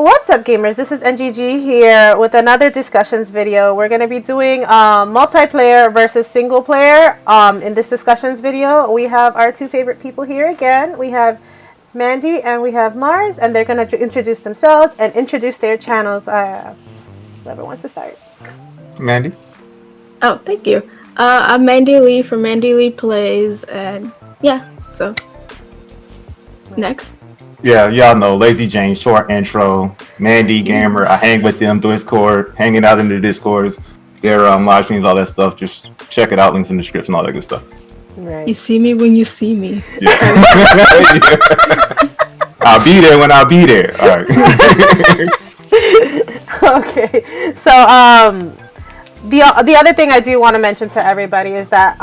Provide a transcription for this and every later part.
What's up, gamers? This is NGG here with another discussions video. We're going to be doing multiplayer versus single player. In this discussions video, we have our two favorite people here again. We have Mandy and we have Marz, and they're going to introduce themselves and introduce their channels. Whoever wants to start. Mandy. Oh, thank you. I'm Mandylee from Mandyleeplays, and yeah, so next. Yeah, y'all know LazzyJames, short intro. Mandy gamer. I hang with them, Discord, hanging out in the Discords. Their live streams, all that stuff. Just check it out. Links in the description, all that good stuff. Right. You see me when you see me. Yeah. I'll be there when I'll be there. All right. Okay, so the other thing I do want to mention to everybody is that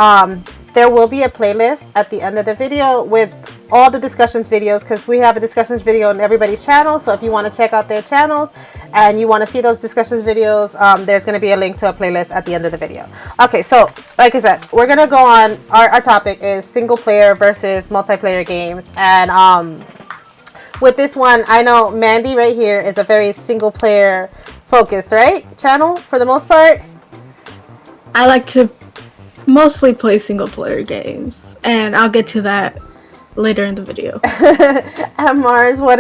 there will be a playlist at the end of the video with all the discussions videos, because we have a discussions video on everybody's channel. So if you want to check out their channels and you want to see those discussions videos, there's going to be a link to a playlist at the end of the video. Okay, so like I said, we're going to go on. Our topic is single player versus multiplayer games. And with this one, I know Mandy right here is a very single player focused, right? Channel for the most part. I like to mostly play single player games, and I'll get to that later in the video. And Marz, what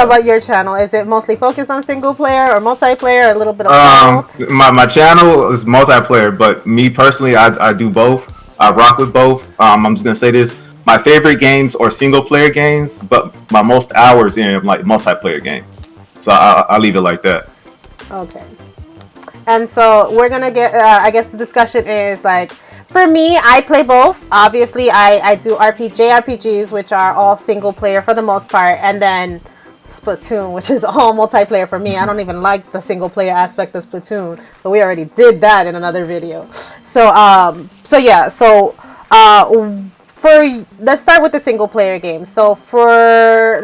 about your channel? Is it mostly focused on single player or multiplayer, or a little bit of both? My channel is multiplayer, but me personally, I do both. I rock with both. I'm just gonna say this: my favorite games are single player games, but my most hours in like multiplayer games. So I'll leave it like that. Okay. And so we're gonna get. I guess the discussion is like, for me, I play both. Obviously, I do JRPGs, which are all single player for the most part, and then Splatoon, which is all multiplayer for me. I don't even like the single player aspect of Splatoon, but we already did that in another video. So let's start with the single player game. So for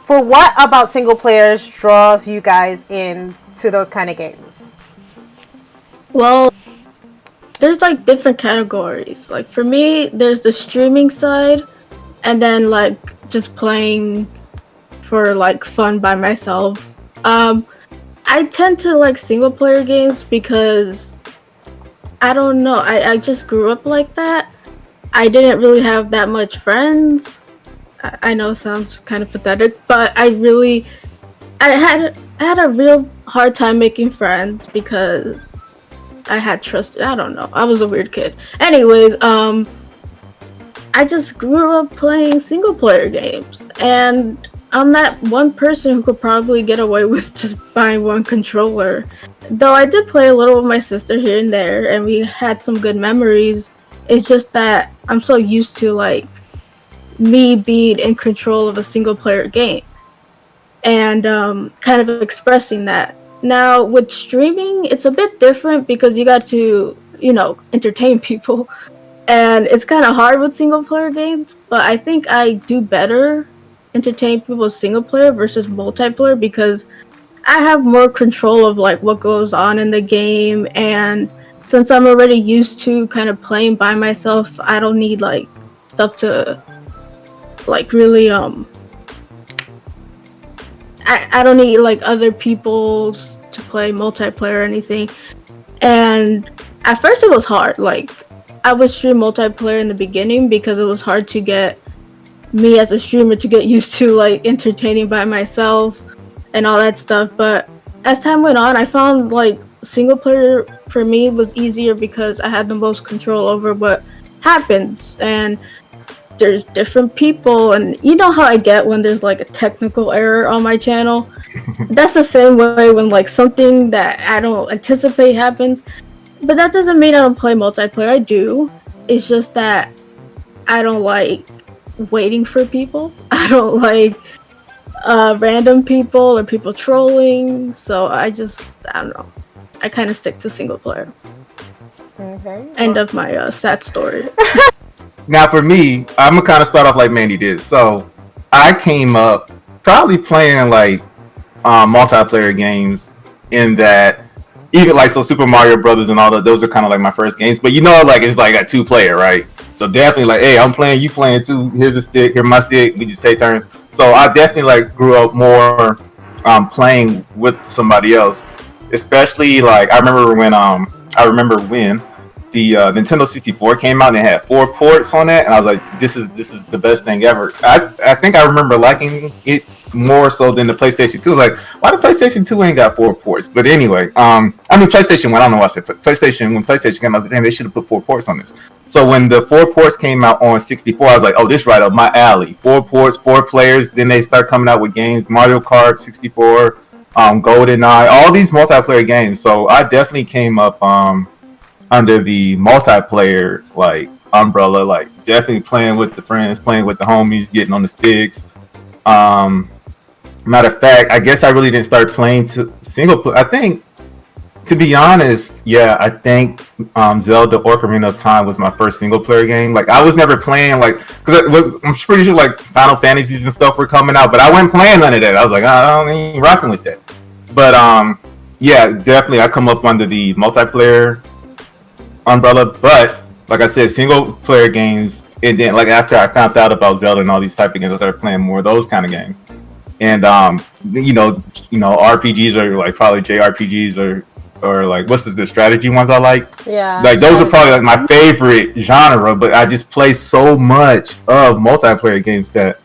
what about single players draws you guys into those kind of games? Well, there's like different categories. Like for me, there's the streaming side, and then like just playing for like fun by myself. I tend to like single player games because I don't know, I just grew up like that. I didn't really have that much friends. I know it sounds kind of pathetic, but I had a real hard time making friends because I had trust. I don't know. I was a weird kid. Anyways, I just grew up playing single player games, and I'm that one person who could probably get away with just buying one controller. Though I did play a little with my sister here and there, and we had some good memories. It's just that I'm so used to like me being in control of a single player game and kind of expressing that. Now with streaming, it's a bit different because you got to, entertain people, and it's kind of hard with single player games, but I think I do better entertain people single player versus multiplayer because I have more control of like what goes on in the game, and since I'm already used to kind of playing by myself, I don't need like stuff to like really I don't need like other people to play multiplayer or anything. And at first it was hard. Like I would stream multiplayer in the beginning because it was hard to get me as a streamer to get used to like entertaining by myself and all that stuff. But as time went on, I found like single player for me was easier because I had the most control over what happens, and there's different people, and you know how I get when there's like a technical error on my channel. That's the same way when like something that I don't anticipate happens. But that doesn't mean I don't play multiplayer. I do. It's just that I don't like waiting for people. I don't like random people or people trolling. So I don't know. I kind of stick to single player. Okay. End of my sad story. Now for me, I'm gonna kind of start off like Mandy did. So I came up probably playing like multiplayer games, in that even like Super Mario Brothers and all that. Those are kind of like my first games. But like it's like a 2-player, right? So definitely like, hey, I'm playing, you playing too. Here's a stick, here's my stick. We just take turns. So I definitely like grew up more playing with somebody else. Especially like I remember when the Nintendo 64 came out and it had 4 ports on it, and I was like, this is the best thing ever. I think I remember liking it more so than the PlayStation 2. Like, why the PlayStation 2 ain't got 4 ports? But anyway, I mean PlayStation 1. I don't know why I said PlayStation. When PlayStation came out, I was like, damn, they should have put 4 ports on this. So when the 4 ports came out on 64, I was like, oh, this right up my alley. 4 ports, 4 players. Then they start coming out with games, Mario Kart 64, GoldenEye, all these multiplayer games. So I definitely came up under the multiplayer like umbrella, like definitely playing with the friends, playing with the homies, getting on the sticks. Um, Matter of fact, I guess I really didn't start playing to single player. I think, to be honest, yeah, I think Zelda Ocarina of Time was my first single player game. Like I was never playing like because I'm pretty sure like Final Fantasies and stuff were coming out, but I wasn't playing none of that. I was like, I don't ain't rocking with that. But yeah, definitely I come up under the multiplayer umbrella. But like I said, single player games. And then like after I found out about Zelda and all these type of games, I started playing more of those kind of games. And RPGs are like probably JRPGs or like what's the strategy ones I like. Yeah. Like those are probably like my favorite genre. But I just play so much of multiplayer games that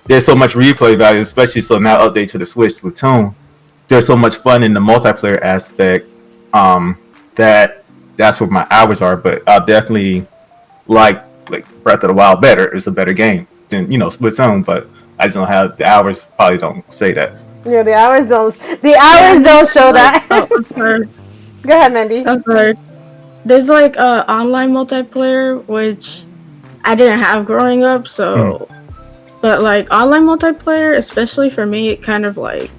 there's so much replay value, especially so now update to the Switch Splatoon. There's so much fun in the multiplayer aspect that's where my hours are. But I'll definitely like Breath of the Wild better. It's a better game than Splatoon, but I just don't have the hours. Probably don't say that. Yeah, the hours don't. The hours don't show that. Go ahead, Mandy. There's like online multiplayer, which I didn't have growing up. So, but like online multiplayer, especially for me, it kind of like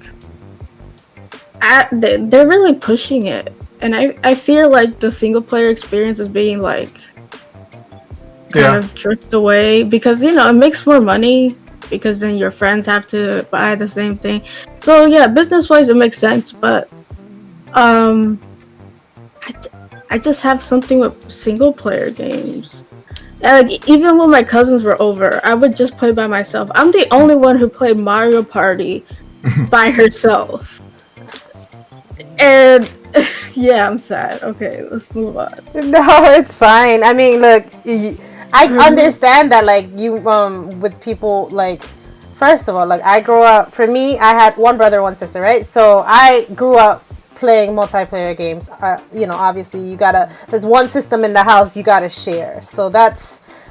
they're really pushing it, and I feel like the single player experience is being like kind of drift away because it makes more money because then your friends have to buy the same thing. So yeah, business wise it makes sense, but I just have something with single player games. And, like, even when my cousins were over, I would just play by myself. I'm the only one who played Mario Party by herself. And yeah, I'm sad. Okay, let's move on. No, it's fine. I mean, look, I understand that, like, you, with people, like, first of all, like, I grew up, for me, I had one brother, one sister, right? So I grew up playing multiplayer games. Obviously, there's one system in the house, you gotta share. So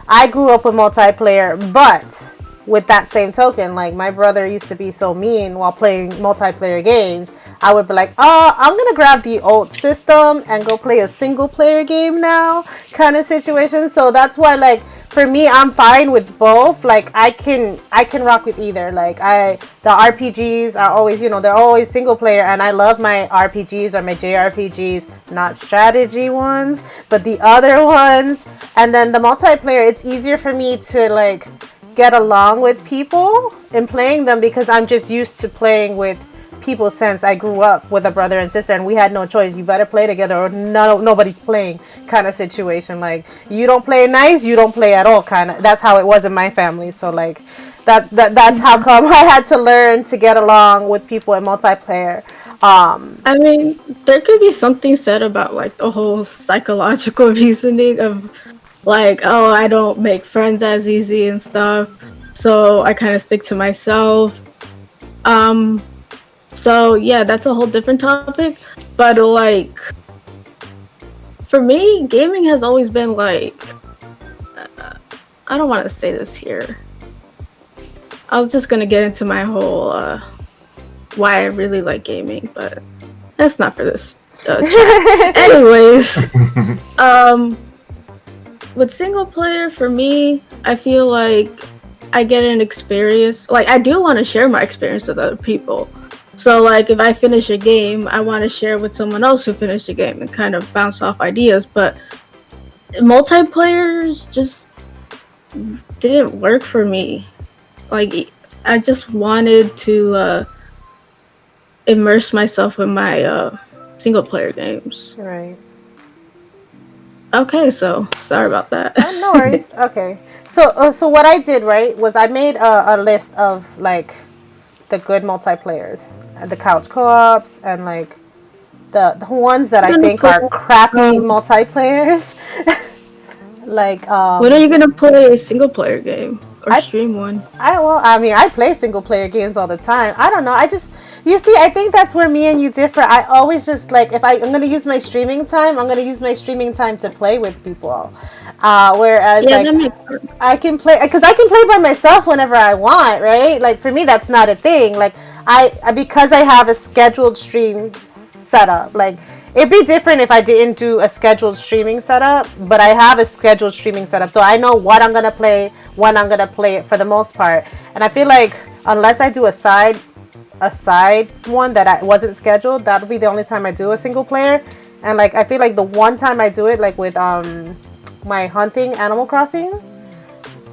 I grew up with multiplayer, but with that same token, like my brother used to be so mean while playing multiplayer games. I would be like, I'm gonna grab the old system and go play a single player game now, kind of situation. So that's why, like, for me, I'm fine with both. Like I can rock with either. Like the RPGs are always, they're always single player, and I love my RPGs or my JRPGs, not strategy ones, but the other ones. And then the multiplayer, it's easier for me to like get along with people in playing them because I'm just used to playing with people since I grew up with a brother and sister, and we had no choice. You better play together or nobody's playing, kind of situation. Like, you don't play nice, you don't play at all, kind of. That's how it was in my family. So like that's how come I had to learn to get along with people in multiplayer. I mean, there could be something said about like the whole psychological reasoning of like, oh, I don't make friends as easy and stuff, so I kind of stick to myself. So yeah, that's a whole different topic. But like, for me, gaming has always been like, I don't want to say this here. I was just gonna get into my whole why I really like gaming, but that's not for this chat. Anyways, with single player, for me, I feel like I get an experience. Like, I do want to share my experience with other people. So, like, if I finish a game, I want to share with someone else who finished the game and kind of bounce off ideas. But multiplayers just didn't work for me. Like, I just wanted to immerse myself in my single player games. Right. Okay, so sorry about that. Oh, no worries. Okay. So what I did, right, was I made a list of like the good multiplayers, the couch co-ops, and like the ones that I think are crappy multiplayers. Like when are you gonna play a single player game or stream one? I mean, I play single player games all the time. I don't know. You see, I think that's where me and you differ. I always just like, if I'm gonna use my streaming time, I'm gonna use my streaming time to play with people. Whereas like I can play by myself whenever I want, right? Like for me, that's not a thing. Like because I have a scheduled stream setup, like. It'd be different if I didn't do a scheduled streaming setup, but I have a scheduled streaming setup, so I know what I'm gonna play, when I'm gonna play it for the most part. And I feel like unless I do a side one that I wasn't scheduled, that would be the only time I do a single player. And like I feel like the one time I do it, like with my hunting Animal Crossing,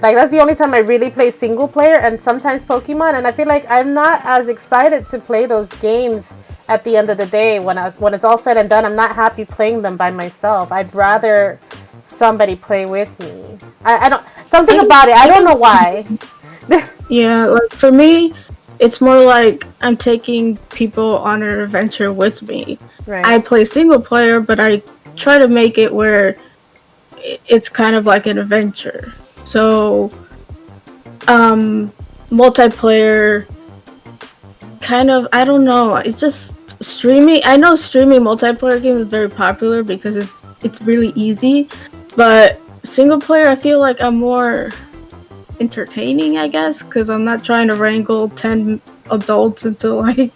like that's the only time I really play single player, and sometimes Pokemon. And I feel like I'm not as excited to play those games. At the end of the day, when it's all said and done, I'm not happy playing them by myself. I'd rather somebody play with me. I don't, something about it. I don't know why. Yeah, like for me, it's more like I'm taking people on an adventure with me. Right. I play single player, but I try to make it where it's kind of like an adventure. So, multiplayer. Kind of, I don't know. It's just streaming. I know streaming multiplayer games is very popular because it's really easy, but single player, I feel like I'm more entertaining, I guess, because I'm not trying to wrangle 10 adults into like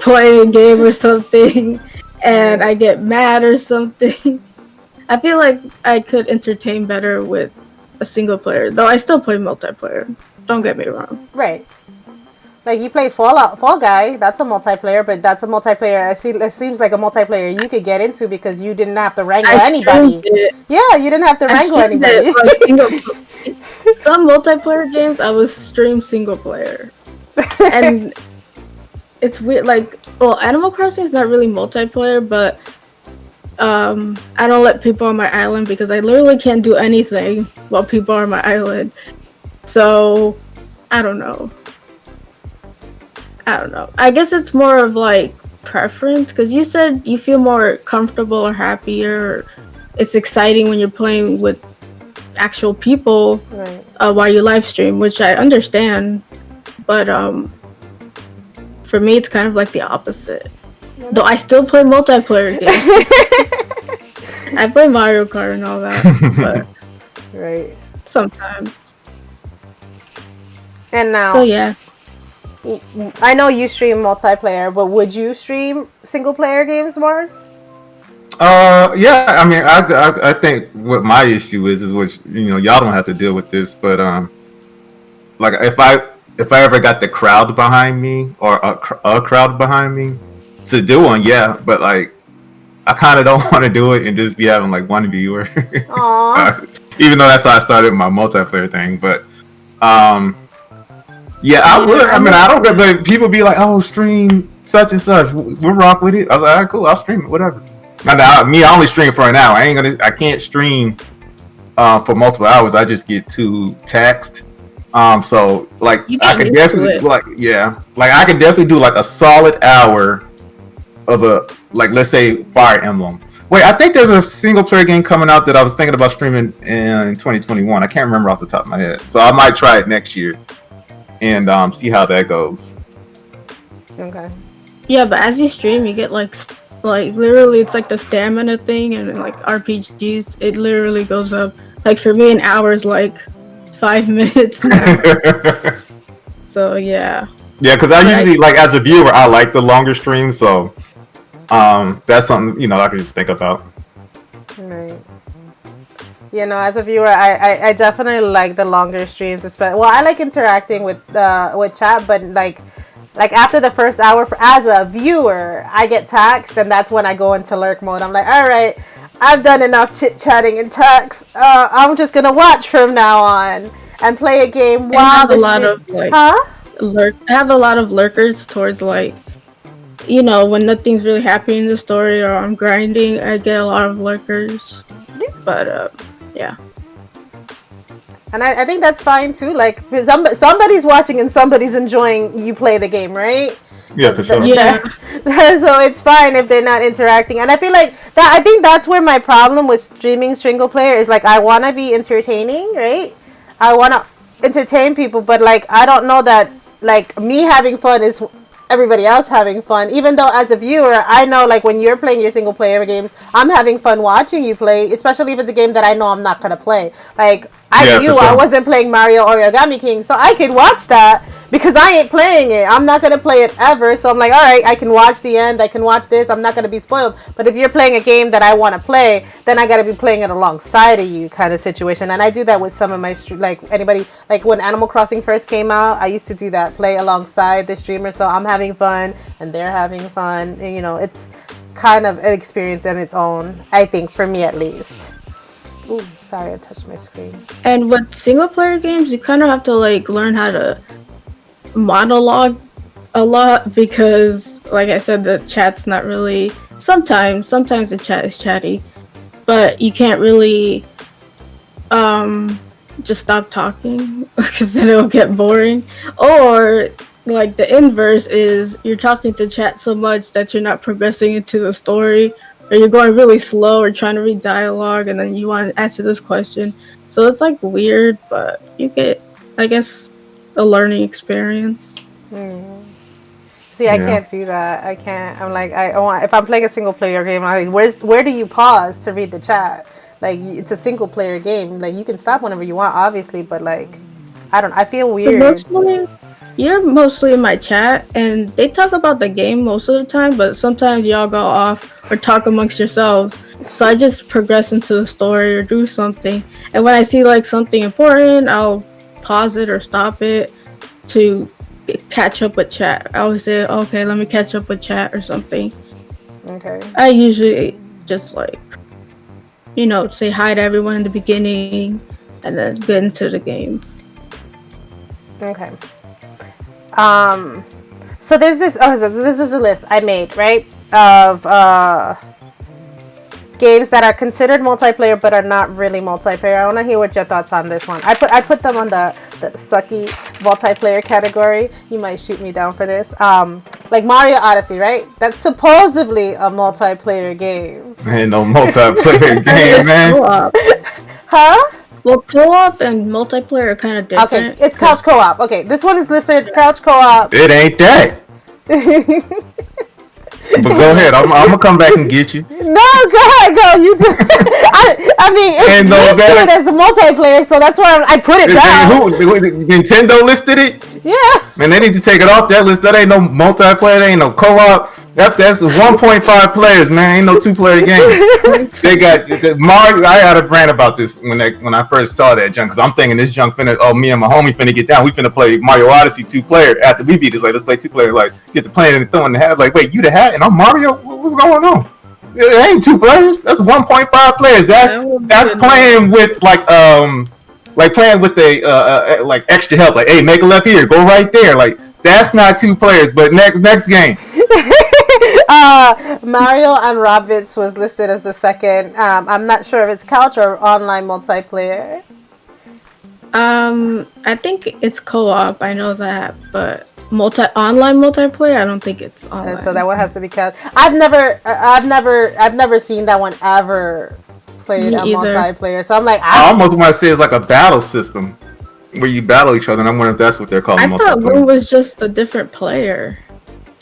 playing a game or something, and I get mad or something. I feel like I could entertain better with a single player, though I still play multiplayer. Don't get me wrong. Right. Like you play Fall Guy, that's a multiplayer, but that's a multiplayer. It seems like a multiplayer you could get into because you didn't have to wrangle anybody. Yeah, you didn't have to wrangle anybody. Some multiplayer games I was stream single player, and it's weird. Like, well, Animal Crossing is not really multiplayer, but I don't let people on my island because I literally can't do anything while people are on my island. So I don't know. I guess it's more of like preference, because you said you feel more comfortable or happier, or it's exciting when you're playing with actual people, right. While you live stream, which I understand, but for me it's kind of like the opposite. Yeah. Though I still play multiplayer games. I play Mario Kart and all that, but right. Sometimes. And now, so yeah. I know you stream multiplayer, but would you stream single player games, Marz? Yeah. I mean, I think what my issue is which y'all don't have to deal with this, but like if I ever got the crowd behind me or a crowd behind me to do one, yeah. But like, I kind of don't want to do it and just be having like one viewer. Even though that's how I started my multiplayer thing, but yeah, I would. I mean, I don't get, but people be like, "Oh, stream such and such." We'll rock with it. I was like, "All right, cool. I'll stream it. Whatever." I only stream for an hour. I can't stream for multiple hours. I just get too taxed. So like, I could definitely I could definitely do like a solid hour of a, like, let's say Fire Emblem. Wait, I think there's a single player game coming out that I was thinking about streaming in 2021. I can't remember off the top of my head, so I might try it next year and see how that goes. Okay. Yeah, but as you stream, you get like literally, it's like the stamina thing, and like RPGs, it literally goes up. Like for me, an hour is like 5 minutes now. So yeah. Yeah, because I usually, like, as a viewer, I like the longer streams, so that's something I can just think about. Right. As a viewer, I definitely like the longer streams. Well, I like interacting with chat, but like after the first hour, as a viewer, I get taxed, and that's when I go into lurk mode. I'm like, all right, I've done enough chit-chatting and tax. I'm just gonna watch from now on and play a game while the stream. I have a lot of lurkers towards, like, when nothing's really happening in the story or I'm grinding, I get a lot of lurkers. But yeah. And I think that's fine too. Like, somebody's watching and somebody's enjoying you play the game, right? Yeah, for sure. Yeah. So it's fine if they're not interacting. And I feel like that. I think that's where my problem with streaming single player is. Like, I want to be entertaining, right? I want to entertain people, but like, I don't know that like me having fun is everybody else having fun. Even though as a viewer, I know like when you're playing your single player games, I'm having fun watching you play, especially if it's a game that I know I'm not gonna play. Like, I knew I wasn't playing Mario Origami King, so I could watch that because I ain't playing it. I'm not gonna play it ever, so I'm like, all right, I can watch the end. I can watch this. I'm not gonna be spoiled. But if you're playing a game that I want to play, then I gotta be playing it alongside of you, kind of situation. And I do that with some of my like anybody, like when Animal Crossing first came out, I used to do that, play alongside the streamer. So I'm having fun and they're having fun. And, you know, it's kind of an experience in its own. I think for me at least. Ooh, sorry, I touched my screen. And with single player games, you kind of have to like learn how to monologue a lot because, like I said, the chat's not really. Sometimes the chat is chatty, but you can't really just stop talking because then it'll get boring. Or like the inverse is you're talking to chat so much that you're not progressing into the story, or you're going really slow or trying to read dialogue and then you want to answer this question. So it's like weird, but you get, I guess, a learning experience. See, I can't do that. I can't. I'm like, I want. If I'm playing a single player game, I'm like, where do you pause to read the chat? Like, it's a single player game. Like, you can stop whenever you want, obviously, but like, I feel weird. You're mostly in my chat, and they talk about the game most of the time, but sometimes y'all go off or talk amongst yourselves. So I just progress into the story or do something. And when I see like something important, I'll pause it or stop it to catch up with chat. I always say, okay, let me catch up with chat or something. Okay. I usually just like, you know, say hi to everyone in the beginning and then get into the game. Okay. So there's this. Oh, this is a list I made, right, of games that are considered multiplayer but are not really multiplayer. I want to hear what your thoughts on this one. I put them on the sucky multiplayer category. You might shoot me down for this. Like Mario Odyssey, right? That's supposedly a multiplayer game. Ain't no multiplayer game, man. Huh? Well, co-op and multiplayer are kind of different. Okay, it's couch co-op. Okay, this one is listed couch co-op. It ain't that. But go ahead. I'm gonna come back and get you. No, go ahead, go. You do. I mean, it's listed as a multiplayer, so that's why I put it down. Nintendo listed it? Yeah. Man, they need to take it off that list. That ain't no multiplayer. That ain't no co-op. That's 1.5 players, man. Ain't no 2-player game. They got Marz. I had a rant about this when I first saw that junk, because I'm thinking this junk finna. Oh, me and my homie finna get down. We finna play Mario Odyssey 2-player. After we beat this, like, let's play 2-player. Like, get the playing and throwing the hat. Like, wait, you the hat and I'm Mario? What's going on? It ain't 2 players. That's 1.5 players. That's playing with like playing with a like extra help. Like, hey, make a left here, go right there. Like, that's not 2 players. But next game. Mario and Rabbids was listed as the second. I'm not sure if it's couch or online multiplayer. I think it's co-op. I know that, but online multiplayer, I don't think it's online. And so that one has to be couch. I've never seen that one ever played a multiplayer. So I'm like, I almost want to say it's like a battle system where you battle each other. And I'm wondering if that's what they're calling. I thought one was just a different player.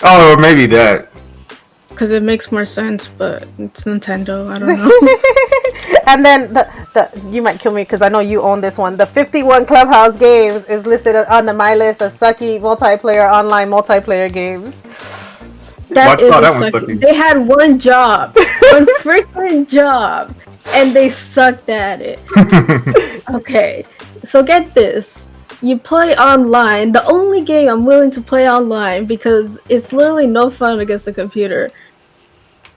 Oh, or maybe that. Because it makes more sense, but it's Nintendo. I don't know. And then the you might kill me because I know you own this one. The 51 Clubhouse games is listed on my list as sucky online multiplayer games. That is sucky. They had one job, one freaking job, and they sucked at it. Okay, so get this. You play online. The only game I'm willing to play online because it's literally no fun against the computer.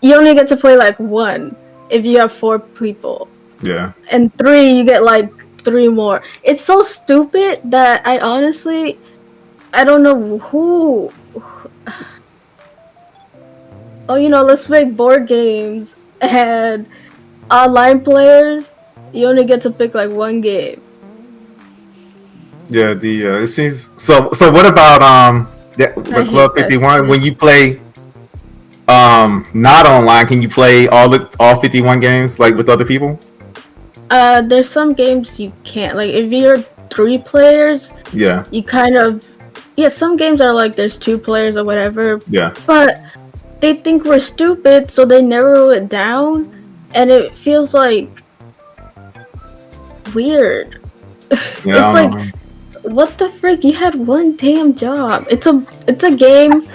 You only get to play like 1 if you have 4 people. Yeah. And 3, you get like 3 more. It's so stupid that I don't know who. Oh, let's make board games and online players. You only get to pick like 1 game. Yeah, it seems so. So what about the Club 51? When you play not online, can you play all 51 games like with other people? There's some games you can't. Like if you're 3 players, Yeah. you kind of some games are like there's 2 players or whatever. Yeah. But they think we're stupid, so they narrow it down, and it feels like weird. Yeah, It's like, what the frick? You had one damn job. It's a game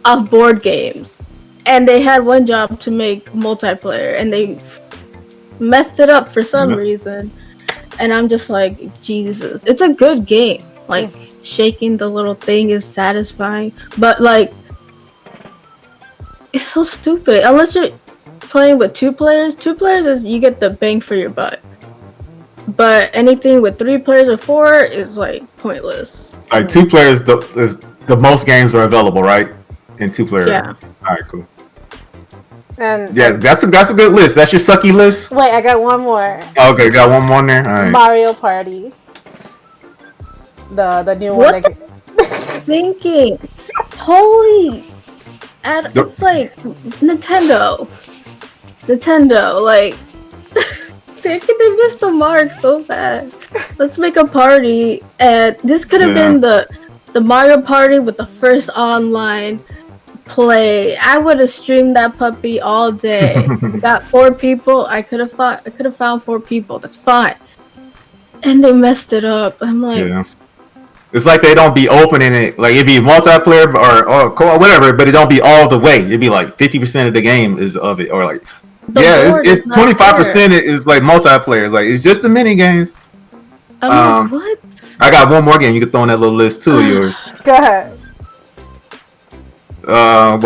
of board games, and they had one job to make multiplayer, and they messed it up for some reason. And I'm just like, Jesus. It's a good game. Like, shaking the little thing is satisfying, but like, it's so stupid. Unless you're playing with 2 players. 2 players is you get the bang for your buck. But anything with 3 players or 4 is like pointless. Like 2 players, the most games are available, right? In 2 players. Yeah. All right, cool. And yeah, that's a good list. That's your sucky list. Wait, I got one more. Okay, got one more there. All right. Mario Party. The new what one. Thinking, holy, it's like Nintendo, like they missed the mark so bad. Let's make a party, and this could have been the Mario Party with the first online play. I would have streamed that puppy all day. Got 4 people. I could have found 4 people. That's fine. And they messed it up. I'm like, it's like they don't be opening it. Like it'd be multiplayer or whatever, but it don't be all the way. It'd be like 50% of the game is of it, or like it's 25% is like multiplayer. It's like it's just the mini games. I'm like, what? I got one more game you can throw on that little list too of yours. Go ahead.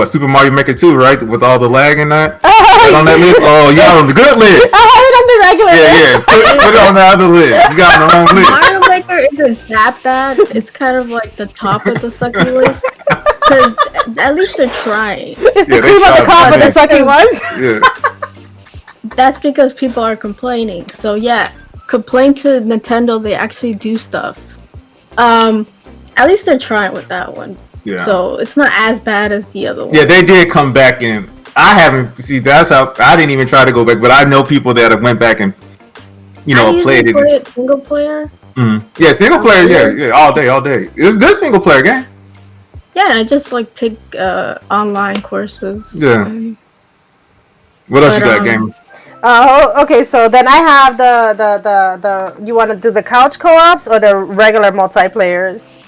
Super Mario Maker 2, right? With all the lag and that. On that list? Oh, you got on the good list. I have it on the regular list. Yeah. Put it on the other list. You got it on the wrong list. Mario Maker isn't that bad. It's kind of like the top of the sucky list. Because at least they're trying. It's the cream of the crop of the sucky ones. Yeah. That's because people are complaining. So yeah, complain to Nintendo. They actually do stuff. At least they're trying with that one. Yeah. So it's not as bad as the other one. Yeah, they did come back and I haven't that's how I didn't even try to go back, but I know people that have went back and played it. Play it single player. Mm-hmm. Yeah, single player. Yeah, all day. It's a good single player game. Yeah, I just like take online courses. Yeah. What else you got, game? Okay, so then I have the you want to do the couch co-ops or the regular multiplayers?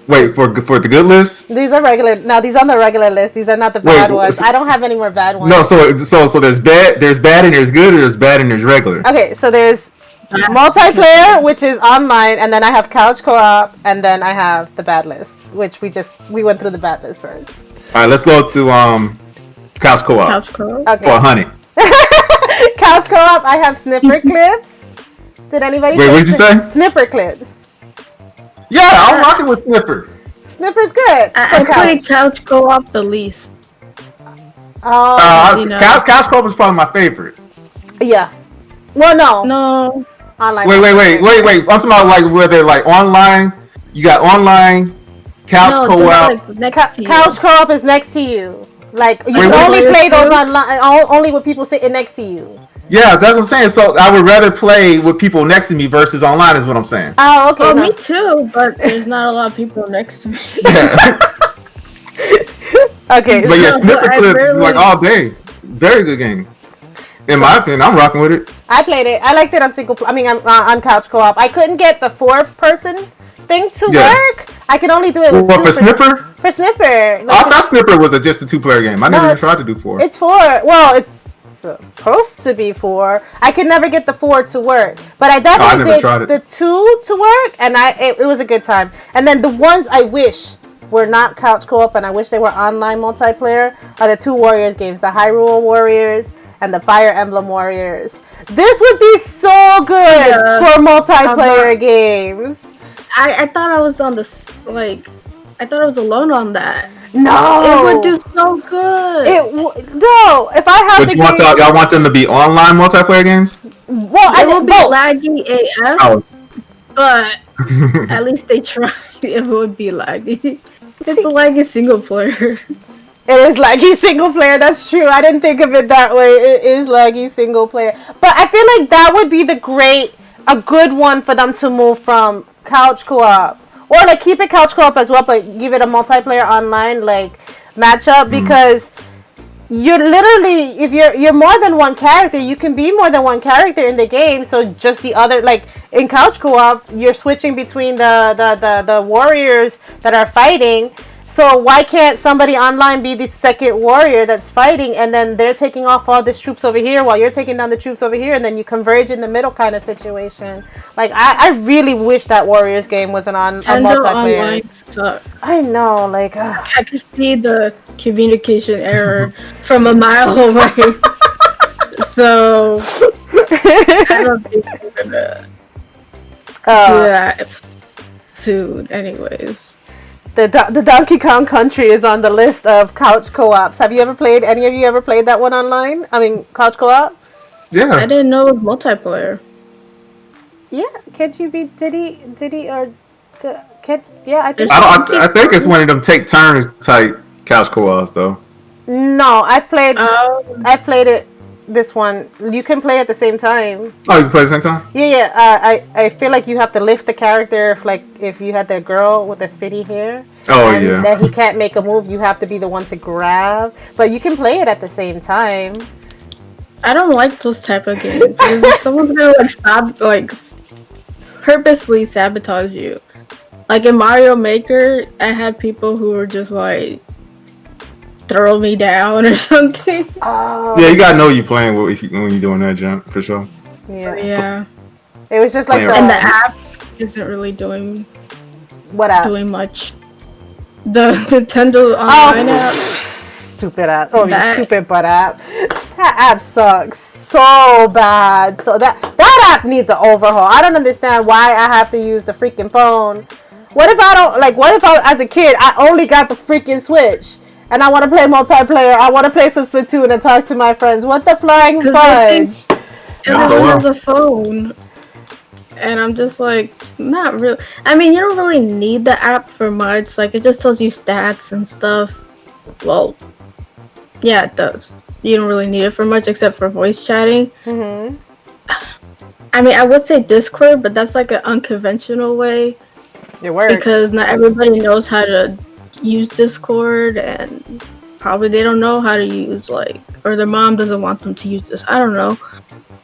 Wait, for the good list? These are regular. No, these are on the regular list. These are not the bad ones. I don't have any more bad ones. No, so there's bad and there's good, or there's bad and there's regular. Okay, so there's multiplayer, which is online, and then I have couch co-op, and then I have the bad list, which we went through the bad list first. All right, let's go to couch co-op. Couch co-op. Okay. For honey. Couch co-op. I have snipper clips. Did anybody? Wait, what did you say? Snipper clips. Yeah, I'm rocking with Snipper. Snipper's good. I play couch co-op the least. Couch co-op is probably my favorite. Yeah. Well, no. Online. Wait. I'm talking about like where they're like online. You got online couch co-op. Like couch co-op is next to you. Like you can only play those online, only with people sitting next to you. Yeah, that's what I'm saying. So I would rather play with people next to me versus online is what I'm saying. Oh, okay. Oh, me too, but there's not a lot of people next to me. Yeah. Okay. But yeah, Snipper Clip like all day. Very good game. In my opinion, I'm rocking with it. I played it. I liked it on on couch co-op. I couldn't get the 4-person thing to work. I can only do it with 2 for Snipper? For Snipper. Like, I thought Snipper was just a 2-player game. I never even tried to do 4. It's 4. Well, it's supposed to be 4. I could never get the 4 to work, but I definitely did the 2 to work, and it was a good time. And then the ones I wish were not couch co-op, and I wish they were online multiplayer, are the 2 Warriors games, the Hyrule Warriors and the Fire Emblem Warriors. This would be so good for multiplayer games. I thought I was on I thought I was alone on that. No, it would do so good. No, if I have y'all want them to be online multiplayer games? Well, it will be laggy AF. but at least they tried. It would be laggy. It's a laggy single player. It is laggy single player. That's true. I didn't think of it that way. It is laggy single player. But I feel like that would be a good one for them to move from couch co-op, or like keep it couch co-op as well, but give it a multiplayer online like matchup, because you're literally, if you're more than one character, you can be more than one character in the game. So just the other, like in couch co-op, you're switching between the warriors that are fighting. So why can't somebody online be the second warrior that's fighting, and then they're taking off all these troops over here while you're taking down the troops over here, and then you converge in the middle kind of situation? Like, I really wish that Warriors game wasn't on a multiplayer. I know, like... I could see the communication error from a mile away. So, I don't think we're gonna do that soon anyways. The Donkey Kong Country is on the list of couch co-ops. Have you ever played? Any of you ever played that one online? I mean, couch co-op. Yeah. I didn't know it was multiplayer. Yeah, can't you be Diddy or the? Can't, yeah, I think. I think it's one of them take turns type couch co-ops though. No, I've played it. This one, you can play at the same time. Oh, you can play at the same time? Yeah. I feel like you have to lift the character if you had the girl with the spitty hair. Oh, and yeah. that he can't make a move, you have to be the one to grab. But you can play it at the same time. I don't like those type of games. If someone's gonna purposely sabotage you. Like in Mario Maker, I had people who were just like throw me down or something. Oh. Yeah, you gotta know you're playing when you're doing that jump for sure. Yeah. It was just like and the app isn't really doing much. The Nintendo Online app. Stupid app. Oh, you stupid butt app. That app sucks so bad. So that app needs an overhaul. I don't understand why I have to use the freaking phone. What if I, as a kid, I only got the freaking Switch? And I want to play multiplayer. I want to play some Splatoon and talk to my friends. What the flying fudge? Everyone has a phone. And I'm just like, not really. I mean, you don't really need the app for much. Like, it just tells you stats and stuff. Well, yeah, it does. You don't really need it for much except for voice chatting. Mm-hmm. I mean, I would say Discord, but that's like an unconventional way. It works. Because not everybody knows how to use Discord, and probably they don't know how to use or their mom doesn't want them to use this. I don't know.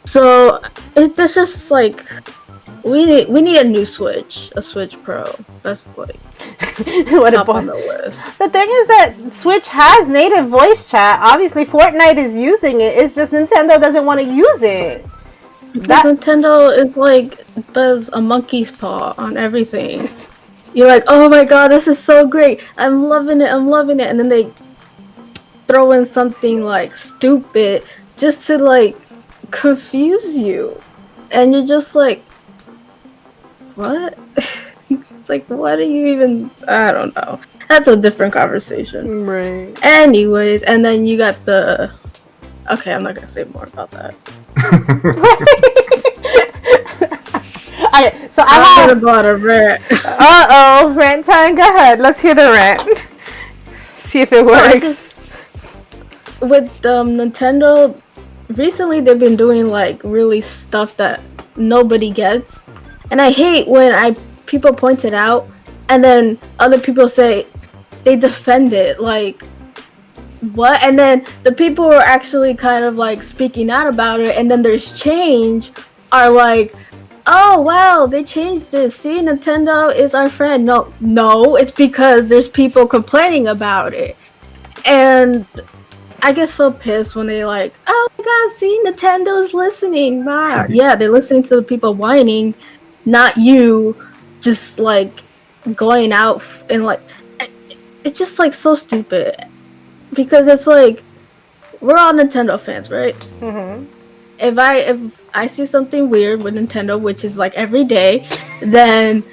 So it's just like we need a new Switch, a Switch Pro. That's like top on the list. The thing is that Switch has native voice chat. Obviously, Fortnite is using it. It's just Nintendo doesn't want to use it. Because Nintendo is does a monkey's paw on everything. You're like, oh my god, this is so great. I'm loving it. And then they throw in something stupid just to confuse you. And you're just like, what? It's like, what are you even... I don't know. That's a different conversation. Right. Anyways, and then you got the... Okay, I'm not going to say more about that. Okay, so I have about a rant. Rant time. Go ahead. Let's hear the rant. See if it works. With Nintendo, recently they've been doing really stuff that nobody gets, and I hate when people point it out, and then other people say they defend it. What? And then the people who are actually kind of speaking out about it, and then there's change, are like, oh wow, they changed this. See, Nintendo is our friend. No, it's because there's people complaining about it. And I get so pissed when they oh my god, see, Nintendo's listening. Yeah, they're listening to the people whining, not you just going out and it's just so stupid. Because it's we're all Nintendo fans, right? Mm-hmm. If I see something weird with Nintendo, which is every day, then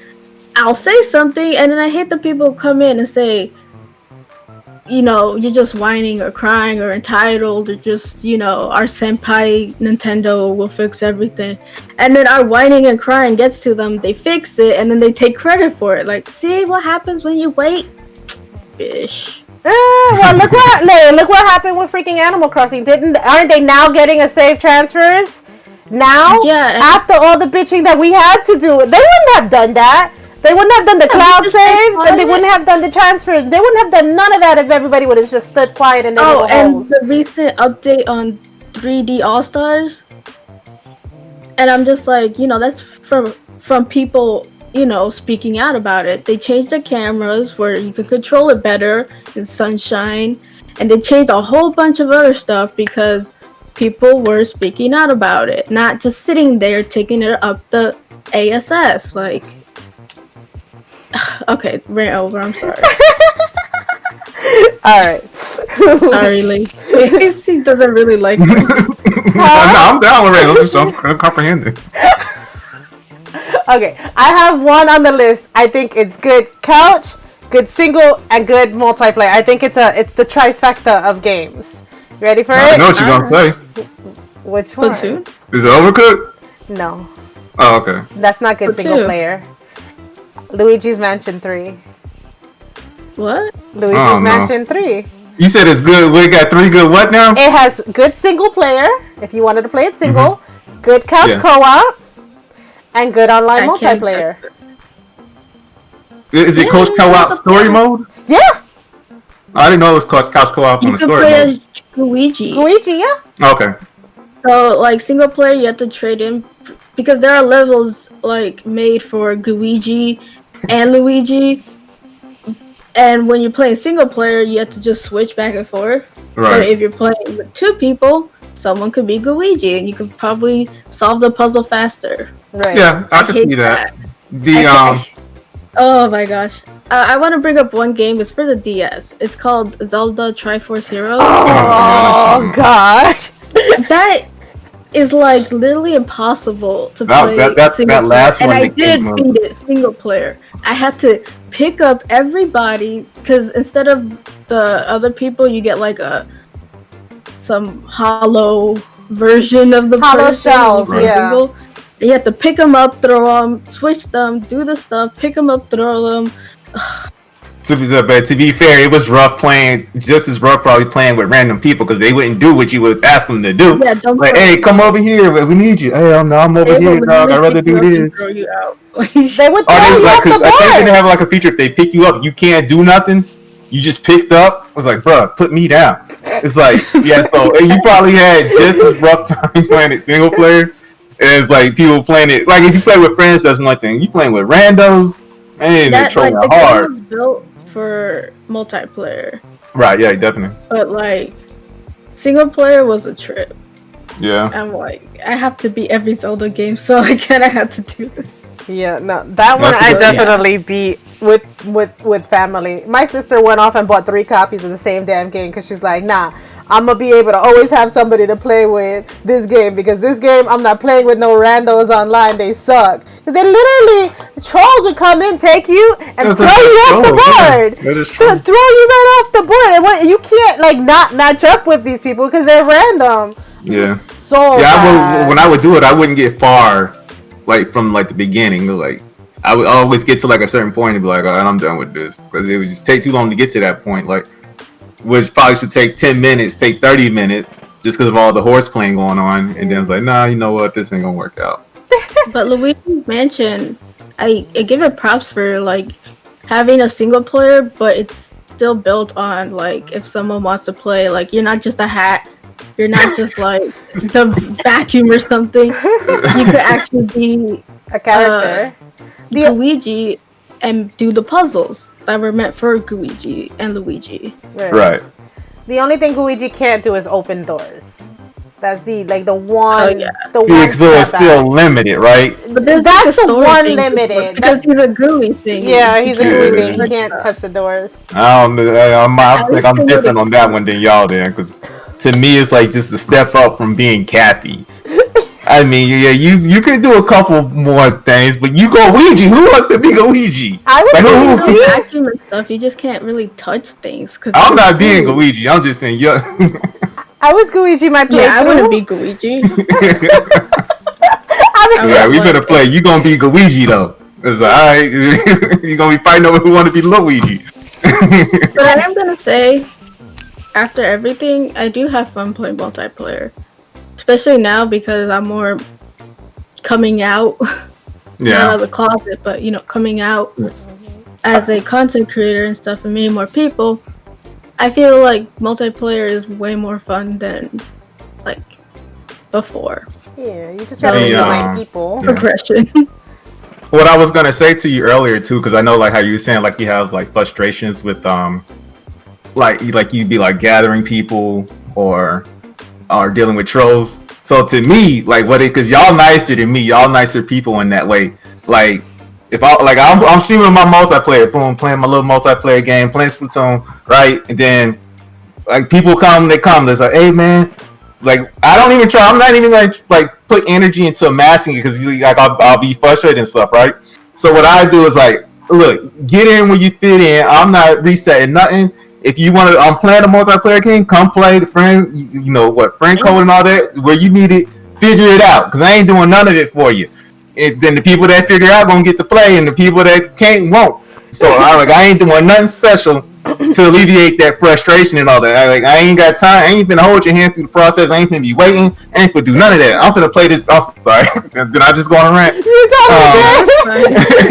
I'll say something, and then I hate the people who come in and say, you're just whining or crying or entitled or just, our senpai Nintendo will fix everything. And then our whining and crying gets to them, they fix it, and then they take credit for it. Like, see what happens when you wait? Bish. Well, look what happened with freaking Animal Crossing. Aren't they now getting a save transfers? Now? Yeah. After all the bitching that we had to do, they wouldn't have done that. They wouldn't have done the cloud saves, and they wouldn't have done the transfers. They wouldn't have done none of that if everybody would have just stood quiet in their little holes. And the recent update on 3D All-Stars, and I'm just like, that's from people, speaking out about it. They changed the cameras where you can control it better in sunshine, and they changed a whole bunch of other stuff because people were speaking out about it, not just sitting there taking it up the ASS, like. Okay, rant over. I'm sorry. All right. Sorry, Lee. He doesn't really like me. No, I'm down with it. I'm comprehending. Okay, I have one on the list. I think it's good couch, good single, and good multiplayer. I think it's the trifecta of games. You ready for it? I know what you're gonna say. Which one? Platoon? Is it Overcooked? No. Oh, okay. That's not good single player. Luigi's Mansion 3. What? Luigi's Mansion 3. You said it's good. We got 3 good what now? It has good single player, if you wanted to play it single, good couch co-op, and good online multiplayer. Is it couch co-op story mode? Yeah. I didn't know it was couch co-op on the story mode. You can play as Luigi. Luigi, yeah. Okay. So, like, single player, you have to trade in, because there are levels, like, made for Luigi and Luigi. And when you're playing single player, you have to just switch back and forth. Right. But if you're playing with 2 people, someone could be Luigi, and you could probably solve the puzzle faster. Right. Yeah, I can see that. Oh my gosh. I want to bring up one game. It's for the DS. It's called Zelda Triforce Heroes. Oh God. That is like literally impossible to play that last one. And I did beat it single player. I had to pick up everybody because instead of the other people, you get like some hollow version of the hollow shells. Yeah. Single. And you have to pick them up, throw them, switch them, do the stuff, pick them up, throw them. To be fair, it was rough playing, just as rough probably playing with random people because they wouldn't do what you would ask them to do. Yeah, like, hey, come over here, we need you. Hey, I'm over here, dog. I'd rather do this. Throw you out. They would throw you off the board. I think they have like a feature if they pick you up, you can't do nothing. You just picked up. I was like, bro, put me down. It's like, yeah, so you probably had just as rough time playing it single player as like people playing it. Like if you play with friends, that's one thing. You playing with randos, man, they're trying hard. Game was built for multiplayer. Right, yeah, definitely. But like single player was a trip. Yeah. I'm like, I have to beat every Zelda game, so I kind of have to do this. Yeah, no, that one I definitely beat with family. My sister went off and bought 3 copies of the same damn game because she's like, nah, I'm gonna be able to always have somebody to play with this game because this game I'm not playing with no randos online. They suck. They literally, the trolls would come in, take you, and throw you off the board. Yeah, throw you right off the board, and you can't like not match up with these people because they're random. Yeah. So bad. When I would do it, I wouldn't get far, like from like the beginning. Like I would always get to like a certain point and be like, all right, I'm done with this because it would just take too long to get to that point. Like, which probably should take 10 minutes, take 30 minutes, just because of all the horse playing going on. And then it's like, nah, you know what, this ain't gonna work out. But Luigi's Mansion, I give it props for like having a single player, but it's still built on like if someone wants to play, like you're not just a hat. You're not just like the vacuum or something. You could actually be a character, Luigi, and do the puzzles that were meant for Luigi and Luigi. Right. The only thing Luigi can't do is open doors. That's the one. Oh, yeah. The one. So it's still limited, right? But that's the one limited. Because he's a gooey thing. Yeah, he's a gooey thing. He can't touch the doors. I don't know. I think I'm different on that one than y'all then, because to me it's like just a step up from being Kathy. I mean, yeah, you could do a couple more things, but you go Ouija. Who wants to be Ouija? I was There's Luigi. no vacuum and stuff. You just can't really touch things. I'm not being Luigi. I'm just saying, yeah. I was Luigi my playthrough. Yeah, I wouldn't be Luigi. Yeah, we better play. You gonna be Luigi though. It's like, all right, you gonna be fighting over who want to be Luigi. But I am gonna say, after everything, I do have fun playing multiplayer, especially now because I'm more coming out. Not out of the closet, but coming out as a content creator and stuff, and meeting more people. I feel like multiplayer is way more fun than like before. Yeah, you just gotta meet like people. Progression. What I was gonna say to you earlier too, because I know like how you were saying like you have like frustrations with like you'd be like gathering people or dealing with trolls. So to me, like because y'all nicer than me, y'all nicer people in that way. Like if I'm streaming my multiplayer, boom, playing my little multiplayer game, playing Splatoon, right? And then like people come, they're like, hey man, like I don't even try. I'm not even like put energy into amassing it because like I'll be frustrated and stuff, right? So what I do is like, look, get in where you fit in. I'm not resetting nothing. If you want to, I'm playing a multiplayer game. Come play the friend, you know what, friend code and all that. Where you need it, figure it out. Because I ain't doing none of it for you. And then the people that figure out gonna get to play, and the people that can't won't. So I ain't doing nothing special to alleviate that frustration and all that. I ain't got time. I ain't finna hold your hand through the process. I ain't finna be waiting. I ain't finna do none of that. I'm finna play this. I'm sorry. Did I just go on a rant? You told me that.